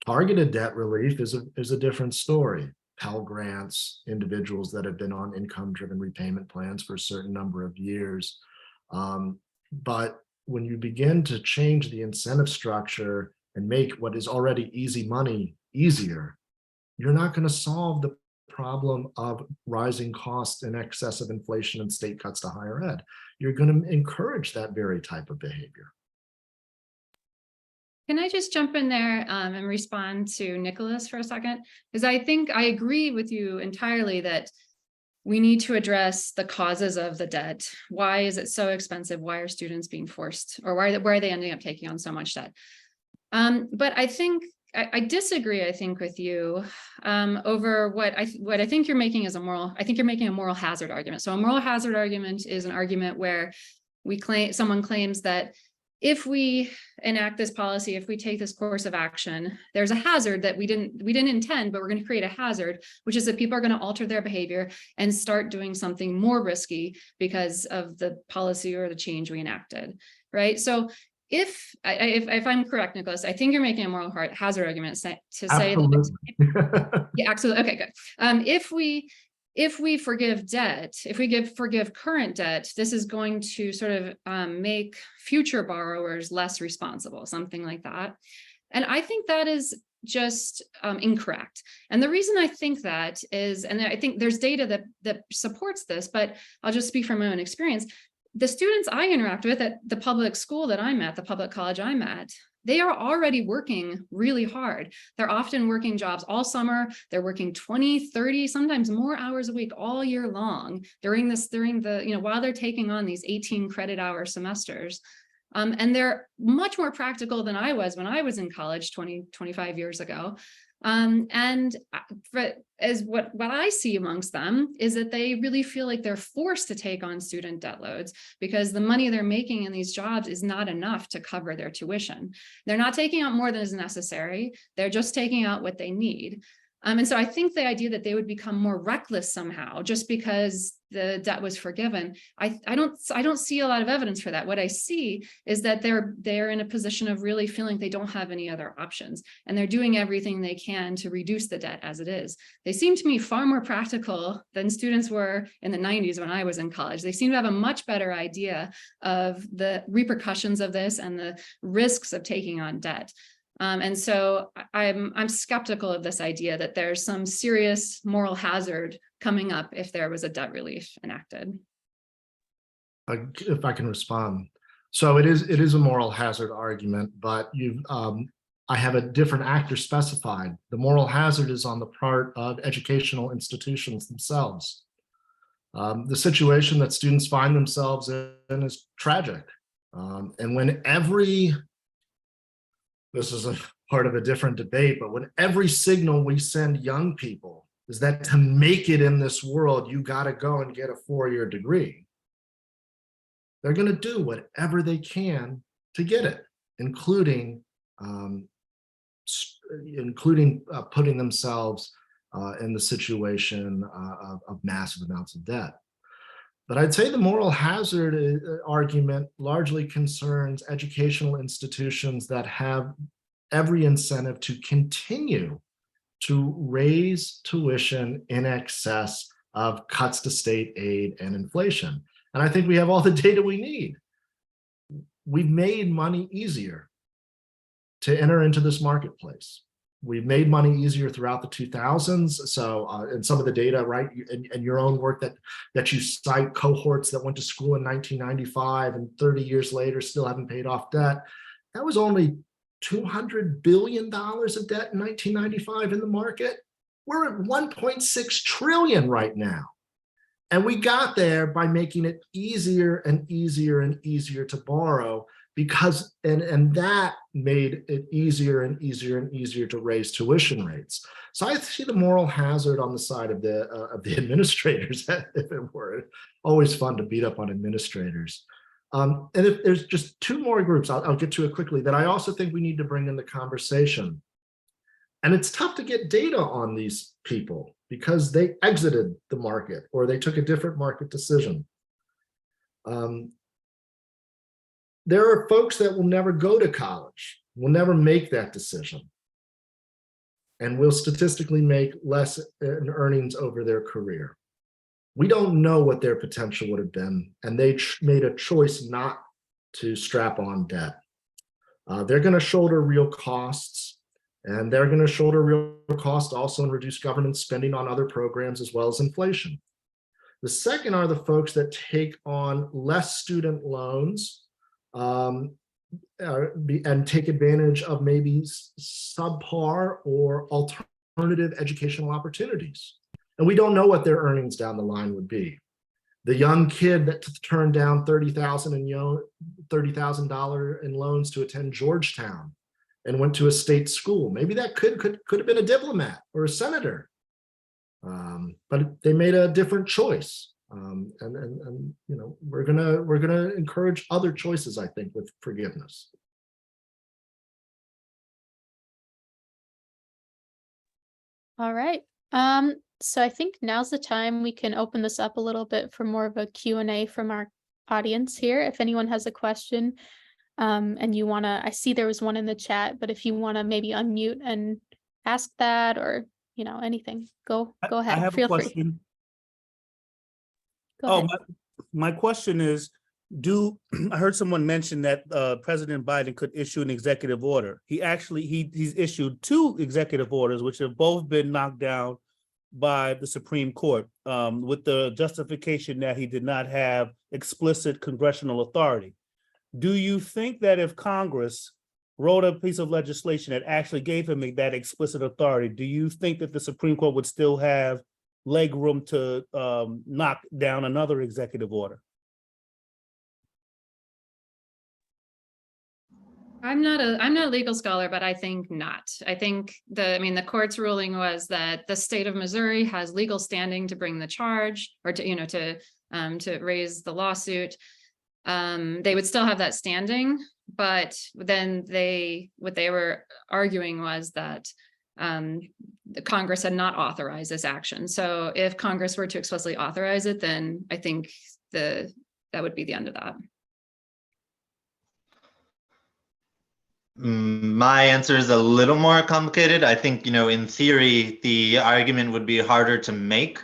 Targeted debt relief is a different story. Pell Grants, individuals that have been on income-driven repayment plans for a certain number of years. But when you begin to change the incentive structure and make what is already easy money easier, you're not going to solve the problem of rising costs in excess of inflation and state cuts to higher ed. You're going to encourage that very type of behavior. Can I just jump in there and respond to Nicholas for a second? Because I think I agree with you entirely that we need to address the causes of the debt. Why is it so expensive? Why are students being forced, or why are they ending up taking on so much debt? But I think I disagree, I think, with you over what I think you're making is I think you're making a moral hazard argument. So a moral hazard argument is an argument where someone claims that if we enact this policy, if we take this course of action, there's a hazard that we didn't intend, but we're going to create a hazard, which is that people are going to alter their behavior and start doing something more risky because of the policy or the change we enacted, right? So if I'm correct, Nicholas, I think you're making a moral hazard argument to say that, yeah, absolutely. Okay, good. If we forgive debt, if we forgive current debt, this is going to sort of make future borrowers less responsible, something like that. And I think that is just incorrect. And the reason I think that is, and I think there's data that supports this, but I'll just speak from my own experience. The students I interact with at the public school that I'm at, the public college I'm at, they are already working really hard. They're often working jobs all summer. They're working 20, 30, sometimes more hours a week all year long while they're taking on these 18 credit hour semesters. And they're much more practical than I was when I was in college 25 years ago. As what I see amongst them is that they really feel like they're forced to take on student debt loads because the money they're making in these jobs is not enough to cover their tuition. They're not taking out more than is necessary. They're just taking out what they need. And so I think the idea that they would become more reckless somehow just because the debt was forgiven, I don't see a lot of evidence for that. What I see is that they're in a position of really feeling they don't have any other options, and they're doing everything they can to reduce the debt as it is. They seem to me far more practical than students were in the 90s when I was in college. They seem to have a much better idea of the repercussions of this and the risks of taking on debt. And so I'm skeptical of this idea that there's some serious moral hazard coming up if there was a debt relief enacted. If I can respond. So it is a moral hazard argument, but I have a different actor specified. The moral hazard is on the part of educational institutions themselves. The situation that students find themselves in is tragic. And when this is a part of a different debate, but when every signal we send young people is that to make it in this world, you got to go and get a 4-year degree, they're going to do whatever they can to get it, including putting themselves in the situation of massive amounts of debt. But I'd say the moral hazard argument largely concerns educational institutions that have every incentive to continue to raise tuition in excess of cuts to state aid and inflation. And I think we have all the data we need. We've made money easier to enter into this marketplace. We've made money easier throughout the 2000s. So in some of the data, right, and your own work that you cite cohorts that went to school in 1995 and 30 years later still haven't paid off debt. That was only $200 billion of debt in 1995 in the market. We're at 1.6 trillion right now. And we got there by making it easier and easier and easier to borrow because, and that made it easier and easier and easier to raise tuition rates. So I see the moral hazard on the side of the administrators, if it were. Always fun to beat up on administrators. And if there's just two more groups, I'll get to it quickly, that I also think we need to bring in the conversation. And it's tough to get data on these people because they exited the market or they took a different market decision. There are folks that will never go to college, will never make that decision, and will statistically make less in earnings over their career. We don't know what their potential would have been, and they made a choice not to strap on debt. They're going to shoulder real costs, and they're going to shoulder real costs also in reduced government spending on other programs as well as inflation. The second are the folks that take on less student loans and take advantage of maybe subpar or alternative educational opportunities. And we don't know what their earnings down the line would be. The young kid that turned down $30,000 in loans to attend Georgetown and went to a state school, maybe that could have been a diplomat or a senator, but they made a different choice. And you know, we're gonna encourage other choices, I think, with forgiveness. All right. So I think now's the time we can open this up a little bit for more of a Q&A from our audience here. If anyone has a question, and you wanna, I see there was one in the chat, but if you wanna maybe unmute and ask that, or, you know, anything, go I ahead. have a Feel free. question. Go Oh, ahead. my question is, I heard someone mention that President Biden could issue an executive order. He's issued 2 executive orders, which have both been knocked down by the Supreme Court, with the justification that he did not have explicit congressional authority. Do you think that if Congress wrote a piece of legislation that actually gave him that explicit authority, do you think that the Supreme Court would still have leg room to knock down another executive order? I'm not a legal scholar, but I think not. I think the court's ruling was that the state of Missouri has legal standing to bring the charge, or to raise the lawsuit. They would still have that standing, but then what they were arguing was that the Congress had not authorized this action. So if Congress were to explicitly authorize it, then I think that would be the end of that. My answer is a little more complicated. I think, you know, in theory, the argument would be harder to make,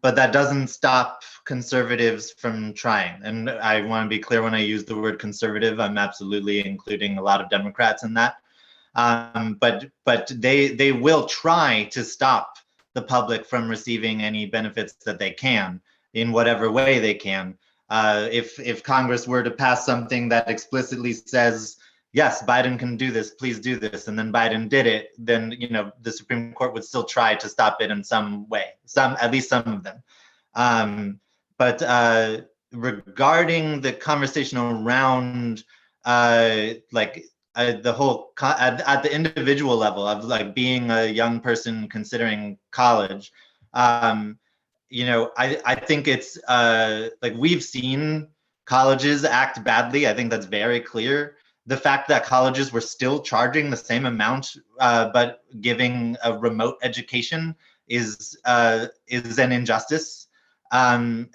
but that doesn't stop conservatives from trying. And I want to be clear, when I use the word conservative, I'm absolutely including a lot of Democrats in that. But they will try to stop the public from receiving any benefits that they can in whatever way they can. If Congress were to pass something that explicitly says, yes, Biden can do this, please do this, and then Biden did it, then, you know, the Supreme Court would still try to stop it in some way, at least some of them. But regarding the conversation around the whole at the individual level of like being a young person considering college, you know, I think it's like we've seen colleges act badly. I think that's very clear. The fact that colleges were still charging the same amount, but giving a remote education is an injustice. I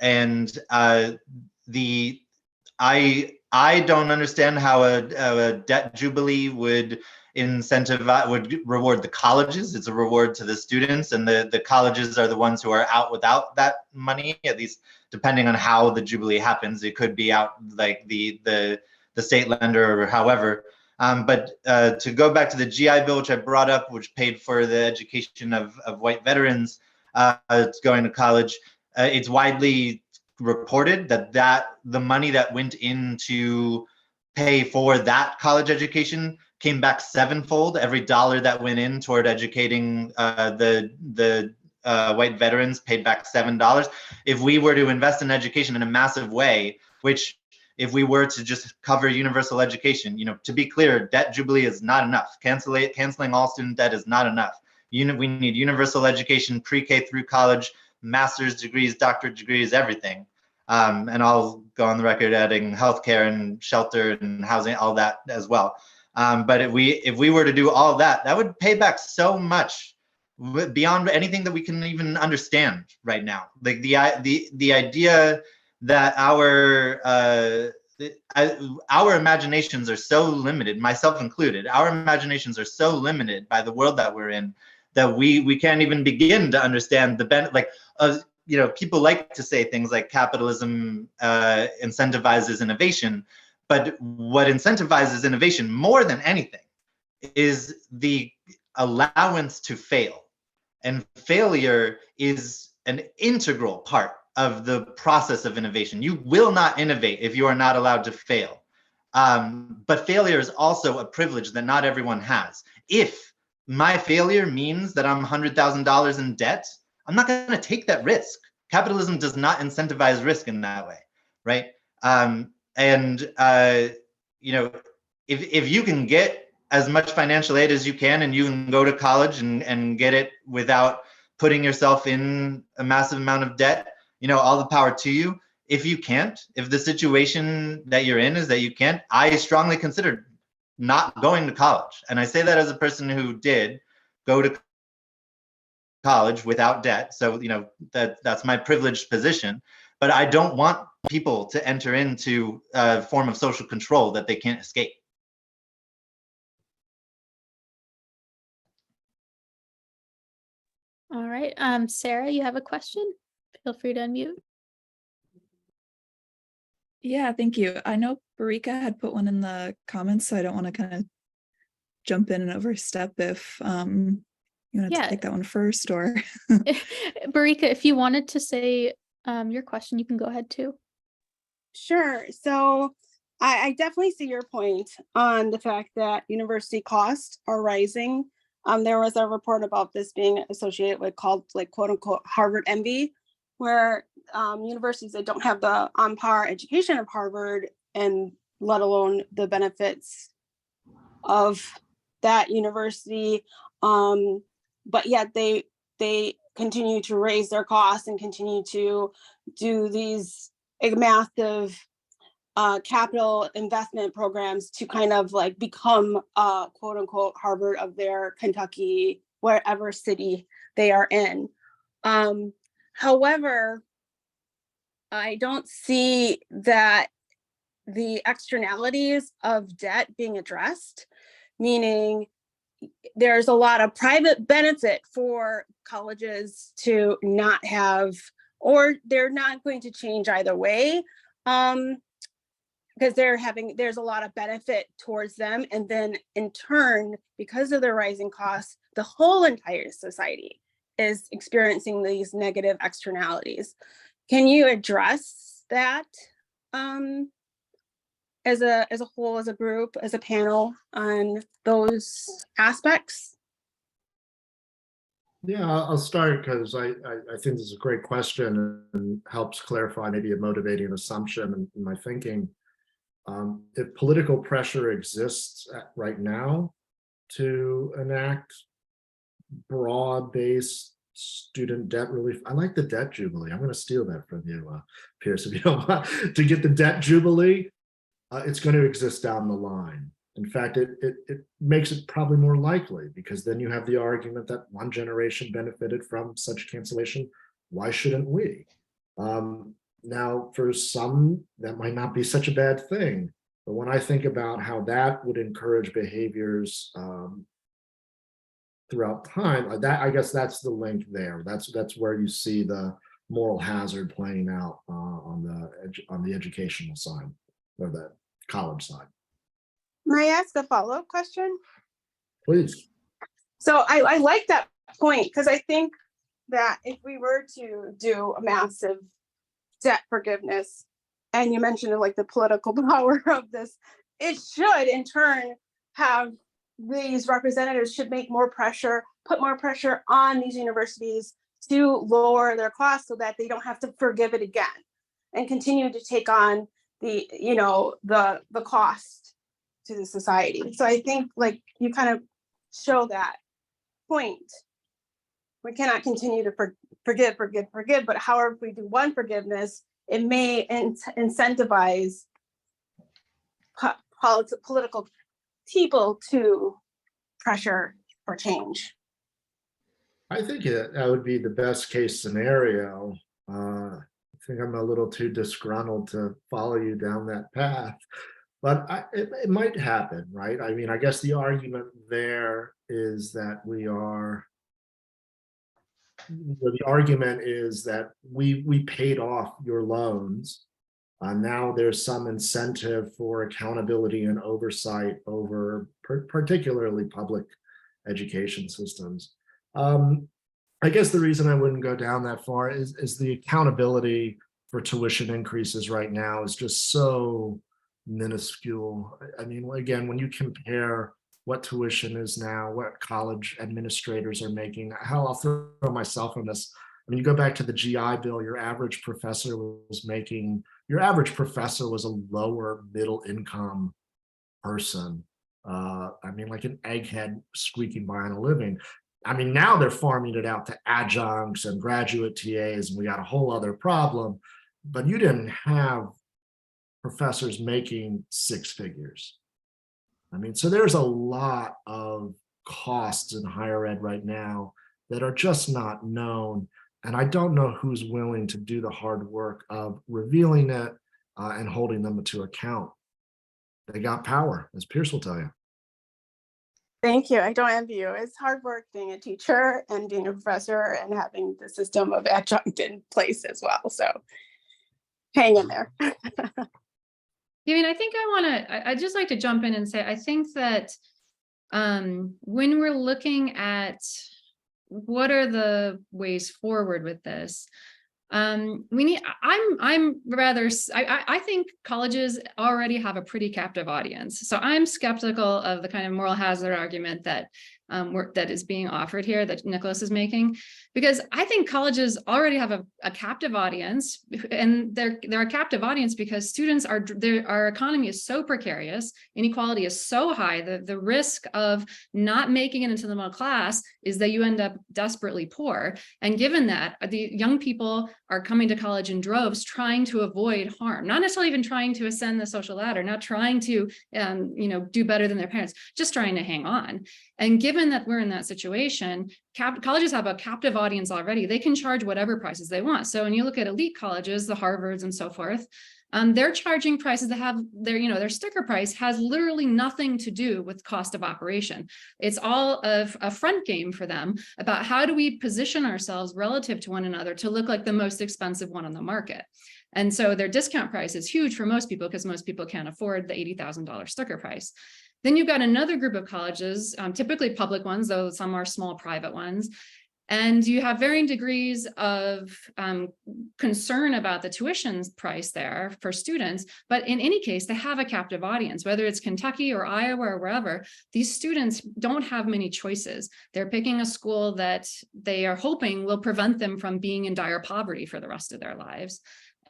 don't understand how a debt jubilee would reward the colleges. It's a reward to the students, and the colleges are the ones who are out without that money, at least depending on how the jubilee happens. It could be out like the state lender or however. But to go back to the GI Bill, which I brought up, which paid for the education of white veterans going to college, it's widely reported that the money that went in to pay for that college education came back 7-fold. Every dollar that went in toward educating the white veterans paid back $7. If we were to invest in education in a massive way, which if we were to just cover universal education, you know, to be clear, debt jubilee is not enough. Canceling all student debt is not enough. We need universal education, pre-K through college, master's degrees, doctorate degrees, everything. And I'll go on the record adding healthcare and shelter and housing, all that as well. But if we were to do all that, that would pay back so much beyond anything that we can even understand right now. Like the idea that our imaginations are so limited, myself included, our imaginations are so limited by the world that we're in that we can't even begin to understand the benefit. You know, people like to say things like capitalism incentivizes innovation, but what incentivizes innovation more than anything is the allowance to fail. And failure is an integral part of the process of innovation. You will not innovate if you are not allowed to fail. But failure is also a privilege that not everyone has. If my failure means that I'm $100,000 in debt, I'm not going to take that risk. Capitalism does not incentivize risk in that way, right? You know, if you can get as much financial aid as you can, and you can go to college and get it without putting yourself in a massive amount of debt, all the power to you. If you can't, if the situation that you're in is that you can't, I strongly consider not going to college. And I say that as a person who did go to college without debt. So, that's my privileged position. But I don't want people to enter into a form of social control that they can't escape. All right, Sarah, you have a question? Feel free to unmute. Yeah, thank you. I know Barika had put one in the comments, so I don't want to kind of jump in and overstep if you want to take that one first, or Barika, if you wanted to say your question, you can go ahead too. Sure. So I definitely see your point on the fact that university costs are rising. There was a report about this being associated with called quote unquote Harvard envy, where universities that don't have the on par education of Harvard and let alone the benefits of that university, but yet they continue to raise their costs and continue to do these massive capital investment programs to kind of become quote unquote Harvard of their Kentucky, wherever city they are in. However, I don't see that the externalities of debt being addressed, meaning there's a lot of private benefit for colleges to not have, or they're not going to change either way, because there's a lot of benefit towards them. And then in turn, because of the rising costs, the whole entire society is experiencing these negative externalities. Can you address that as a whole, as a group, as a panel on those aspects? Yeah, I'll start because I think this is a great question and helps clarify maybe a motivating assumption in my thinking. If political pressure exists right now to enact broad-based student debt relief, I like the debt jubilee. I'm going to steal that from you, Pierce, if you don't want to get the debt jubilee. It's going to exist down the line. In fact, it makes it probably more likely, because then you have the argument that one generation benefited from such cancellation. Why shouldn't we? Now, for some, that might not be such a bad thing. But when I think about how that would encourage behaviors throughout time, I guess that's the link there. That's where you see the moral hazard playing out on the educational side, or the college side. May I ask a follow-up question? Please. So I like that point, because I think that if we were to do a massive debt forgiveness, and you mentioned the political power of this, it should in turn have these representatives should make more pressure, put more pressure on these universities to lower their costs so that they don't have to forgive it again and continue to take on the the cost to the society. So I think you kind of show that point. We cannot continue to forgive, but however, if we do one forgiveness, it may incentivize political people to pressure for change. I think that would be the best case scenario. I think I'm a little too disgruntled to follow you down that path, but it might happen, right? I mean, I guess the argument there is that the argument is that we paid off your loans. Now there's some incentive for accountability and oversight over particularly public education systems. I guess the reason I wouldn't go down that far is the accountability for tuition increases right now is just so minuscule. I mean, again, when you compare what tuition is now, what college administrators are making, how I'll throw myself on this. I mean, you go back to the GI Bill, your average professor was a lower middle income person. I mean, like an egghead squeaking by on a living. I mean, now they're farming it out to adjuncts and graduate TAs, and we got a whole other problem. But you didn't have professors making six figures. I mean, so there's a lot of costs in higher ed right now that are just not known. And I don't know who's willing to do the hard work of revealing it and holding them to account. They got power, as Pierce will tell you. Thank you. I don't envy you. It's hard work being a teacher and being a professor and having the system of adjunct in place as well. So hang in there. I mean, I think I'd just like to jump in and say, I think that when we're looking at what are the ways forward with this, I think colleges already have a pretty captive audience. So I'm skeptical of the kind of moral hazard argument that that is being offered here that Nicholas is making, because I think colleges already have a captive audience, and they're a captive audience because students our economy is so precarious, inequality is so high, the risk of not making it into the middle class is that you end up desperately poor. And given that, the young people are coming to college in droves, trying to avoid harm, not necessarily even trying to ascend the social ladder, not trying to do better than their parents, just trying to hang on. And given that we're in that situation, colleges have a captive audience already. They can charge whatever prices they want. So when you look at elite colleges, the Harvards and so forth, they're charging prices that have their sticker price has literally nothing to do with cost of operation. It's all of a front game for them about how do we position ourselves relative to one another to look like the most expensive one on the market. And so their discount price is huge for most people because most people can't afford the $80,000 sticker price. Then you've got another group of colleges, typically public ones, though some are small private ones. And you have varying degrees of concern about the tuition price there for students. But in any case, they have a captive audience, whether it's Kentucky or Iowa or wherever. These students don't have many choices. They're picking a school that they are hoping will prevent them from being in dire poverty for the rest of their lives.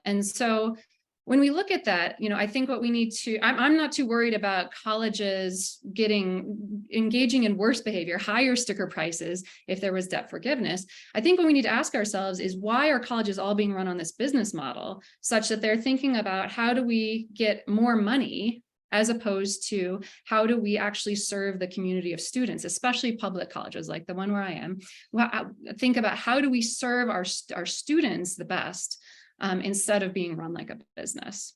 And so when we look at that, I think what we need to, I'm not too worried about colleges engaging in worse behavior, higher sticker prices if there was debt forgiveness. I think what we need to ask ourselves is, why are colleges all being run on this business model such that they're thinking about how do we get more money as opposed to how do we actually serve the community of students, especially public colleges like the one where I am. Think about how do we serve our students the best instead of being run like a business.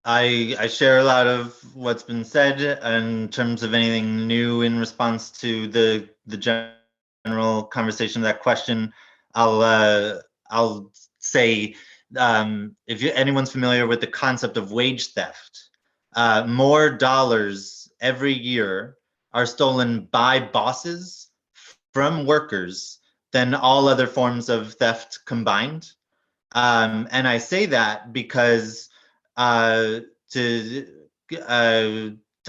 I share a lot of what's been said in terms of anything new in response to the general conversation of that question. I'll say, if anyone's familiar with the concept of wage theft, more dollars every year are stolen by bosses from workers than all other forms of theft combined. And I say that because to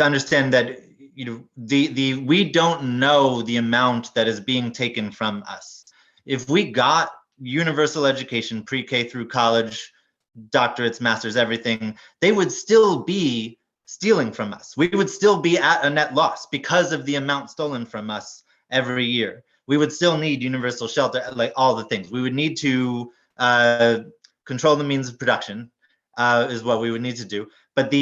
understand that we don't know the amount that is being taken from us. If we got universal education, pre-K through college, doctorates, masters, everything, they would still be stealing from us. We would still be at a net loss because of the amount stolen from us every year. We would still need universal shelter, like all the things. We would need to control the means of production, is what we would need to do. But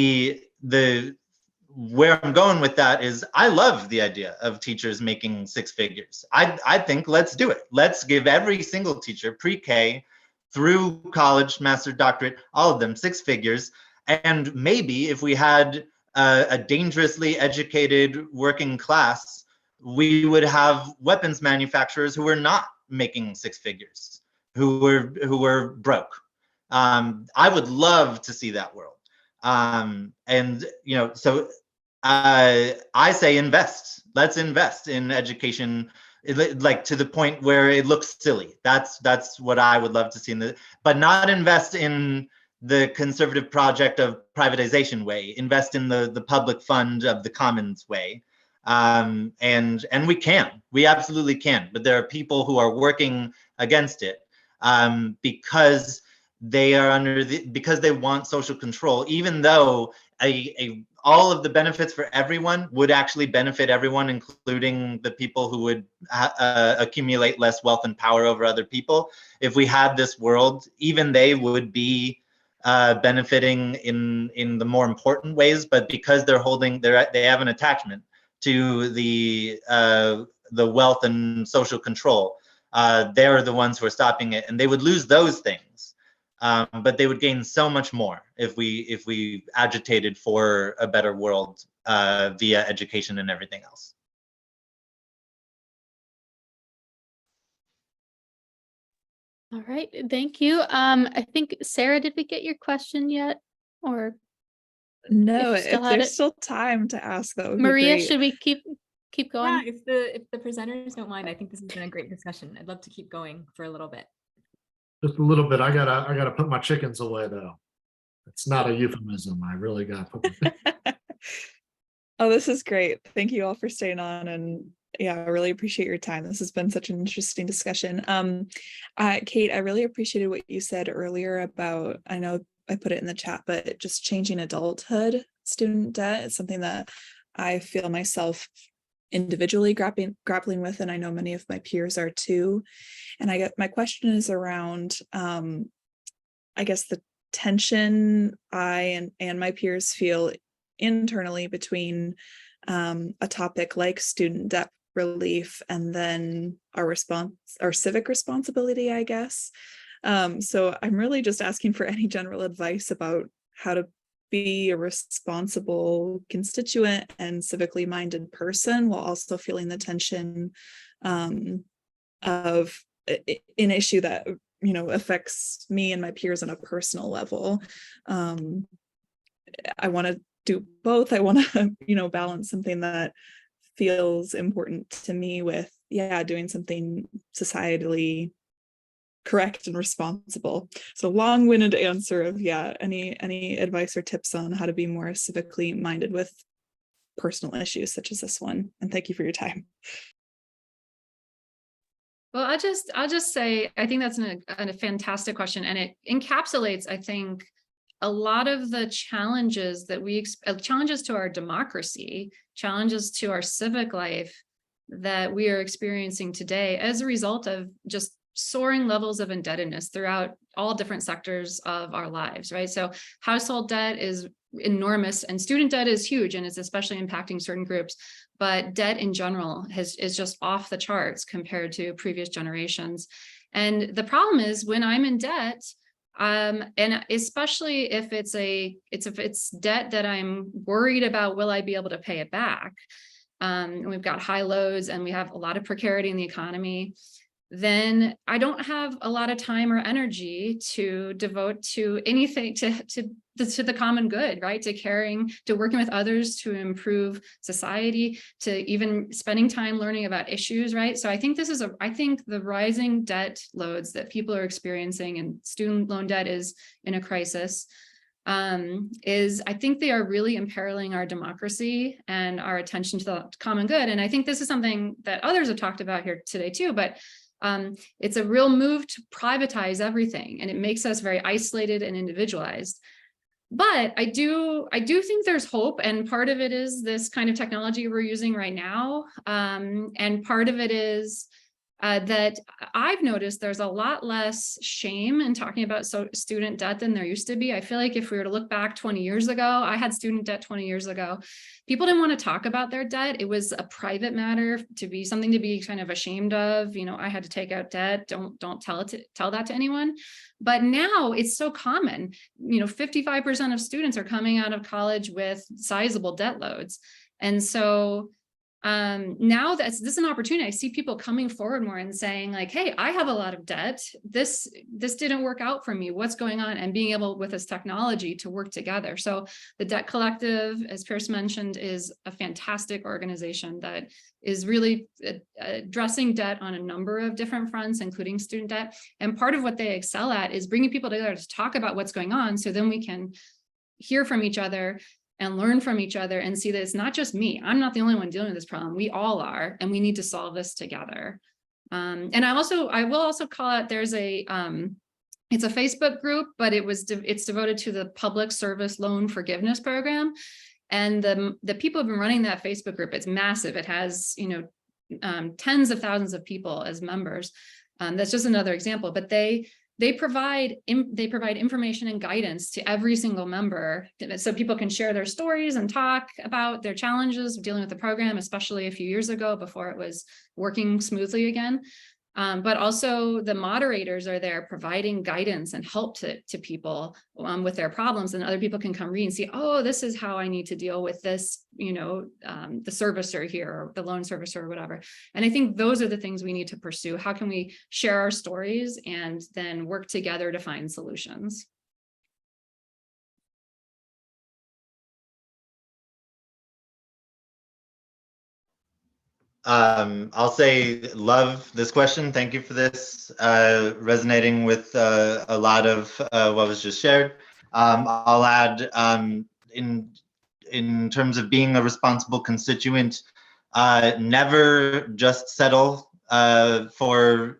where I'm going with that is, I love the idea of teachers making six figures. I think let's do it. Let's give every single teacher, pre-K through college, master, doctorate, all of them six figures. And maybe if we had a dangerously educated working class, we would have weapons manufacturers who were not making six figures, who were broke. I would love to see that world. So I say invest. Let's invest in education, like to the point where it looks silly. That's what I would love to see but not invest in the conservative project of privatization way. Invest in the public fund of the commons way. And we absolutely can, but there are people who are working against it because they are because they want social control, even though all of the benefits for everyone would actually benefit everyone, including the people who would accumulate less wealth and power over other people. If we had this world, even they would be benefiting in the more important ways, but because they have an attachment to the wealth and social control, they're the ones who are stopping it, and they would lose those things. But they would gain so much more if we agitated for a better world via education and everything else. All right, thank you. I think, Sarah, did we get your question yet? Or No, if if there's still time to ask, that would be Maria, great. should we keep going? Yeah, if the presenters don't mind, I think this has been a great discussion. I'd love to keep going for a little bit. Just a little bit. I gotta put my chickens away though. It's not a euphemism. I really got to put my Oh, this is great. Thank you all for staying on, and yeah, I really appreciate your time. This has been such an interesting discussion. Kate, I really appreciated what you said earlier about, I know I put it in the chat, but just changing adulthood student debt is something that I feel myself individually grappling with, and I know many of my peers are too. And my question is around, I guess, the tension I and my peers feel internally between a topic like student debt relief and then our civic responsibility, I guess. So I'm really just asking for any general advice about how to be a responsible constituent and civically minded person while also feeling the tension of an issue that, you know, affects me and my peers on a personal level. I want to do both. I want to, you know, balance something that feels important to me with, doing something societally correct and responsible. So long-winded answer of, any advice or tips on how to be more civically minded with personal issues such as this one. And thank you for your time. Well, I'll just say, I think that's a fantastic question, and it encapsulates, I think, a lot of the challenges that challenges to our democracy, challenges to our civic life that we are experiencing today as a result of just soaring levels of indebtedness throughout all different sectors of our lives, right? So household debt is enormous and student debt is huge, and it's especially impacting certain groups, but debt in general is just off the charts compared to previous generations. And the problem is, when I'm in debt, and especially if it's debt that I'm worried about, will I be able to pay it back? And we've got high loads and we have a lot of precarity in the economy, then I don't have a lot of time or energy to devote to anything to the common good, right? To working with others to improve society, to even spending time learning about issues, right? So I think I think the rising debt loads that people are experiencing, and student loan debt is in a crisis, I think they are really imperiling our democracy and our attention to the common good. And I think this is something that others have talked about here today too, but it's a real move to privatize everything, and it makes us very isolated and individualized. But I do think there's hope, and part of it is this kind of technology we're using right now, and part of it is that I've noticed there's a lot less shame in talking about student debt than there used to be. I feel like if we were to look back 20 years ago, I had student debt 20 years ago. People didn't want to talk about their debt. It was a private matter, something to be kind of ashamed of. You know, I had to take out debt. Don't tell that to anyone. But now it's so common. You know, 55% of students are coming out of college with sizable debt loads. And so now this is an opportunity. I see people coming forward more and saying like, hey, I have a lot of debt. This didn't work out for me. What's going on? And being able with this technology to work together. So the Debt Collective, as Pierce mentioned, is a fantastic organization that is really addressing debt on a number of different fronts, including student debt. And part of what they excel at is bringing people together to talk about what's going on, so then we can hear from each other and learn from each other and see that it's not just me. I'm not the only one dealing with this problem. We all are, and we need to solve this together. And I will also call out, there's a It's a Facebook group, but it's devoted to the public service loan forgiveness program. And the people who've been running that Facebook group, it's massive. It has, tens of thousands of people as members. That's just another example, but they provide information and guidance to every single member, so people can share their stories and talk about their challenges of dealing with the program, especially a few years ago before it was working smoothly again. But also the moderators are there providing guidance and help to people with their problems, and other people can come read and see, oh, this is how I need to deal with this, the servicer here, or the loan servicer or whatever. And I think those are the things we need to pursue. How can we share our stories and then work together to find solutions? I'll say love this question. Thank you for this. Resonating with a lot of what was just shared. I'll add in terms of being a responsible constituent, never just settle for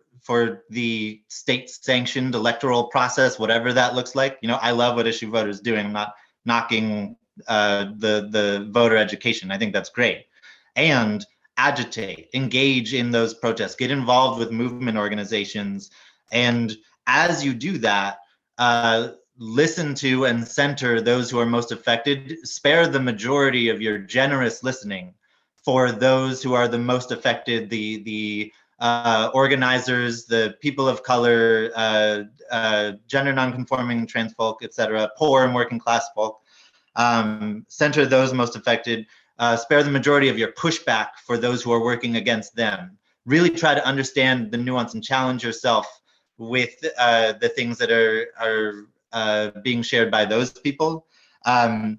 the state-sanctioned electoral process, whatever that looks like. I love what IssueVoter is doing. I'm not knocking the voter education. I think that's great. And agitate, engage in those protests, get involved with movement organizations. And as you do that, listen to and center those who are most affected. Spare the majority of your generous listening for those who are the most affected, the organizers, the people of color, gender nonconforming, trans folk, etc., poor and working class folk. Center those most affected. Spare the majority of your pushback for those who are working against them. Really try to understand the nuance and challenge yourself with the things that are being shared by those people. And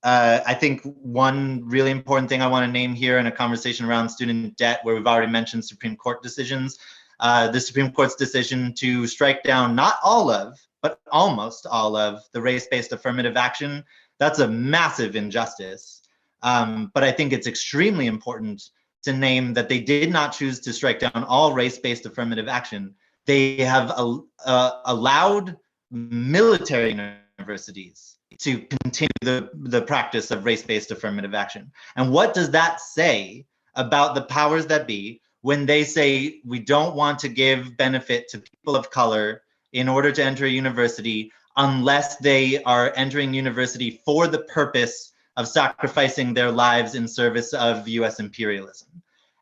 I think one really important thing I want to name here in a conversation around student debt, where we've already mentioned Supreme Court decisions, the Supreme Court's decision to strike down not all of, but almost all of the race-based affirmative action. That's a massive injustice. But I think it's extremely important to name that they did not choose to strike down all race-based affirmative action. They have allowed military universities to continue the practice of race-based affirmative action. And what does that say about the powers that be when they say we don't want to give benefit to people of color in order to enter a university unless they are entering university for the purpose of sacrificing their lives in service of US imperialism?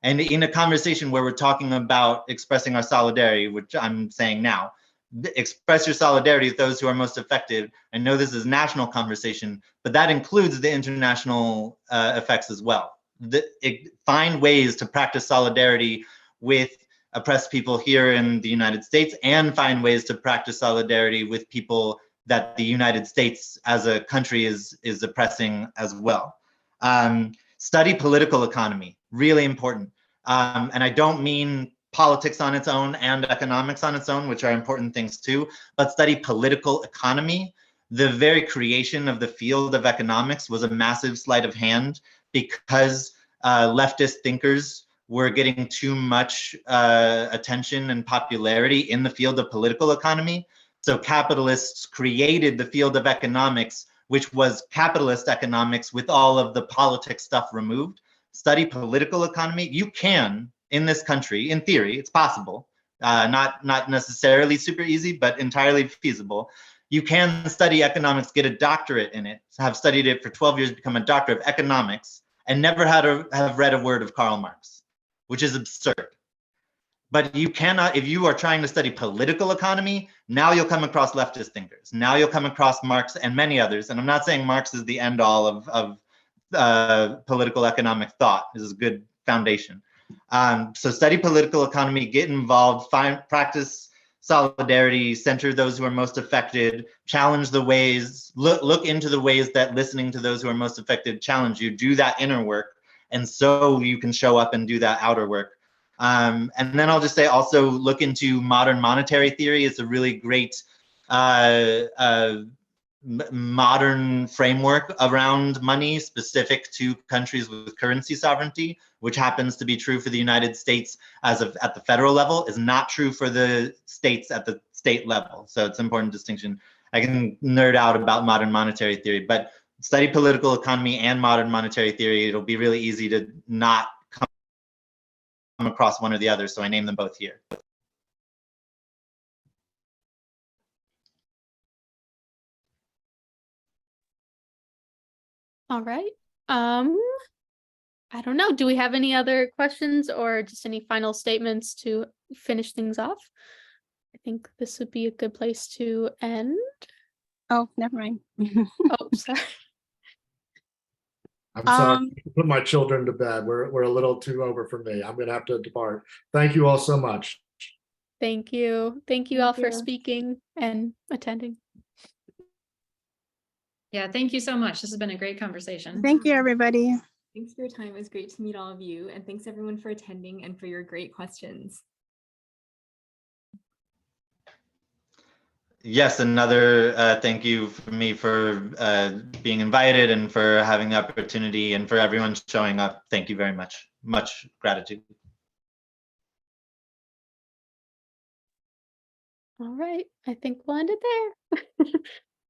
And in a conversation where we're talking about expressing our solidarity, which I'm saying now, express your solidarity with those who are most affected. I know this is a national conversation, but that includes the international effects as well. Find ways to practice solidarity with oppressed people here in the United States, and find ways to practice solidarity with people that the United States as a country is oppressing as well. Study political economy, really important. And I don't mean politics on its own and economics on its own, which are important things too, but study political economy. The very creation of the field of economics was a massive sleight of hand because leftist thinkers were getting too much attention and popularity in the field of political economy. So capitalists created the field of economics, which was capitalist economics with all of the politics stuff removed. Study political economy. You can, in this country, in theory, it's possible, not necessarily super easy, but entirely feasible. You can study economics, get a doctorate in it, have studied it for 12 years, become a doctor of economics, and never have read a word of Karl Marx, which is absurd. But you cannot, if you are trying to study political economy, now you'll come across leftist thinkers. Now you'll come across Marx and many others. And I'm not saying Marx is the end all of political economic thought. This is a good foundation. So study political economy, get involved, practice solidarity, center those who are most affected, challenge the ways, look into the ways that listening to those who are most affected challenge you, do that inner work. And so you can show up and do that outer work. And then I'll just say also look into modern monetary theory. It's a really great modern framework around money specific to countries with currency sovereignty, which happens to be true for the United States at the federal level, is not true for the states at the state level. So it's an important distinction. I can nerd out about modern monetary theory, but study political economy and modern monetary theory, it'll be really easy to not come across one or the other. So I name them both here. All right. I don't know. Do we have any other questions or just any final statements to finish things off? I think this would be a good place to end. Oh, never mind. Oh, sorry. I'm sorry to put my children to bed. We're a little too over for me. I'm gonna have to depart. Thank you all so much. Thank you. Thank you all for speaking and attending. Yeah, thank you so much. This has been a great conversation. Thank you, everybody. Thanks for your time. It was great to meet all of you. And thanks everyone for attending and for your great questions. Yes, another thank you for me for being invited and for having the opportunity, and for everyone showing up. Thank you very much. Much gratitude. All right. I think we'll end it there.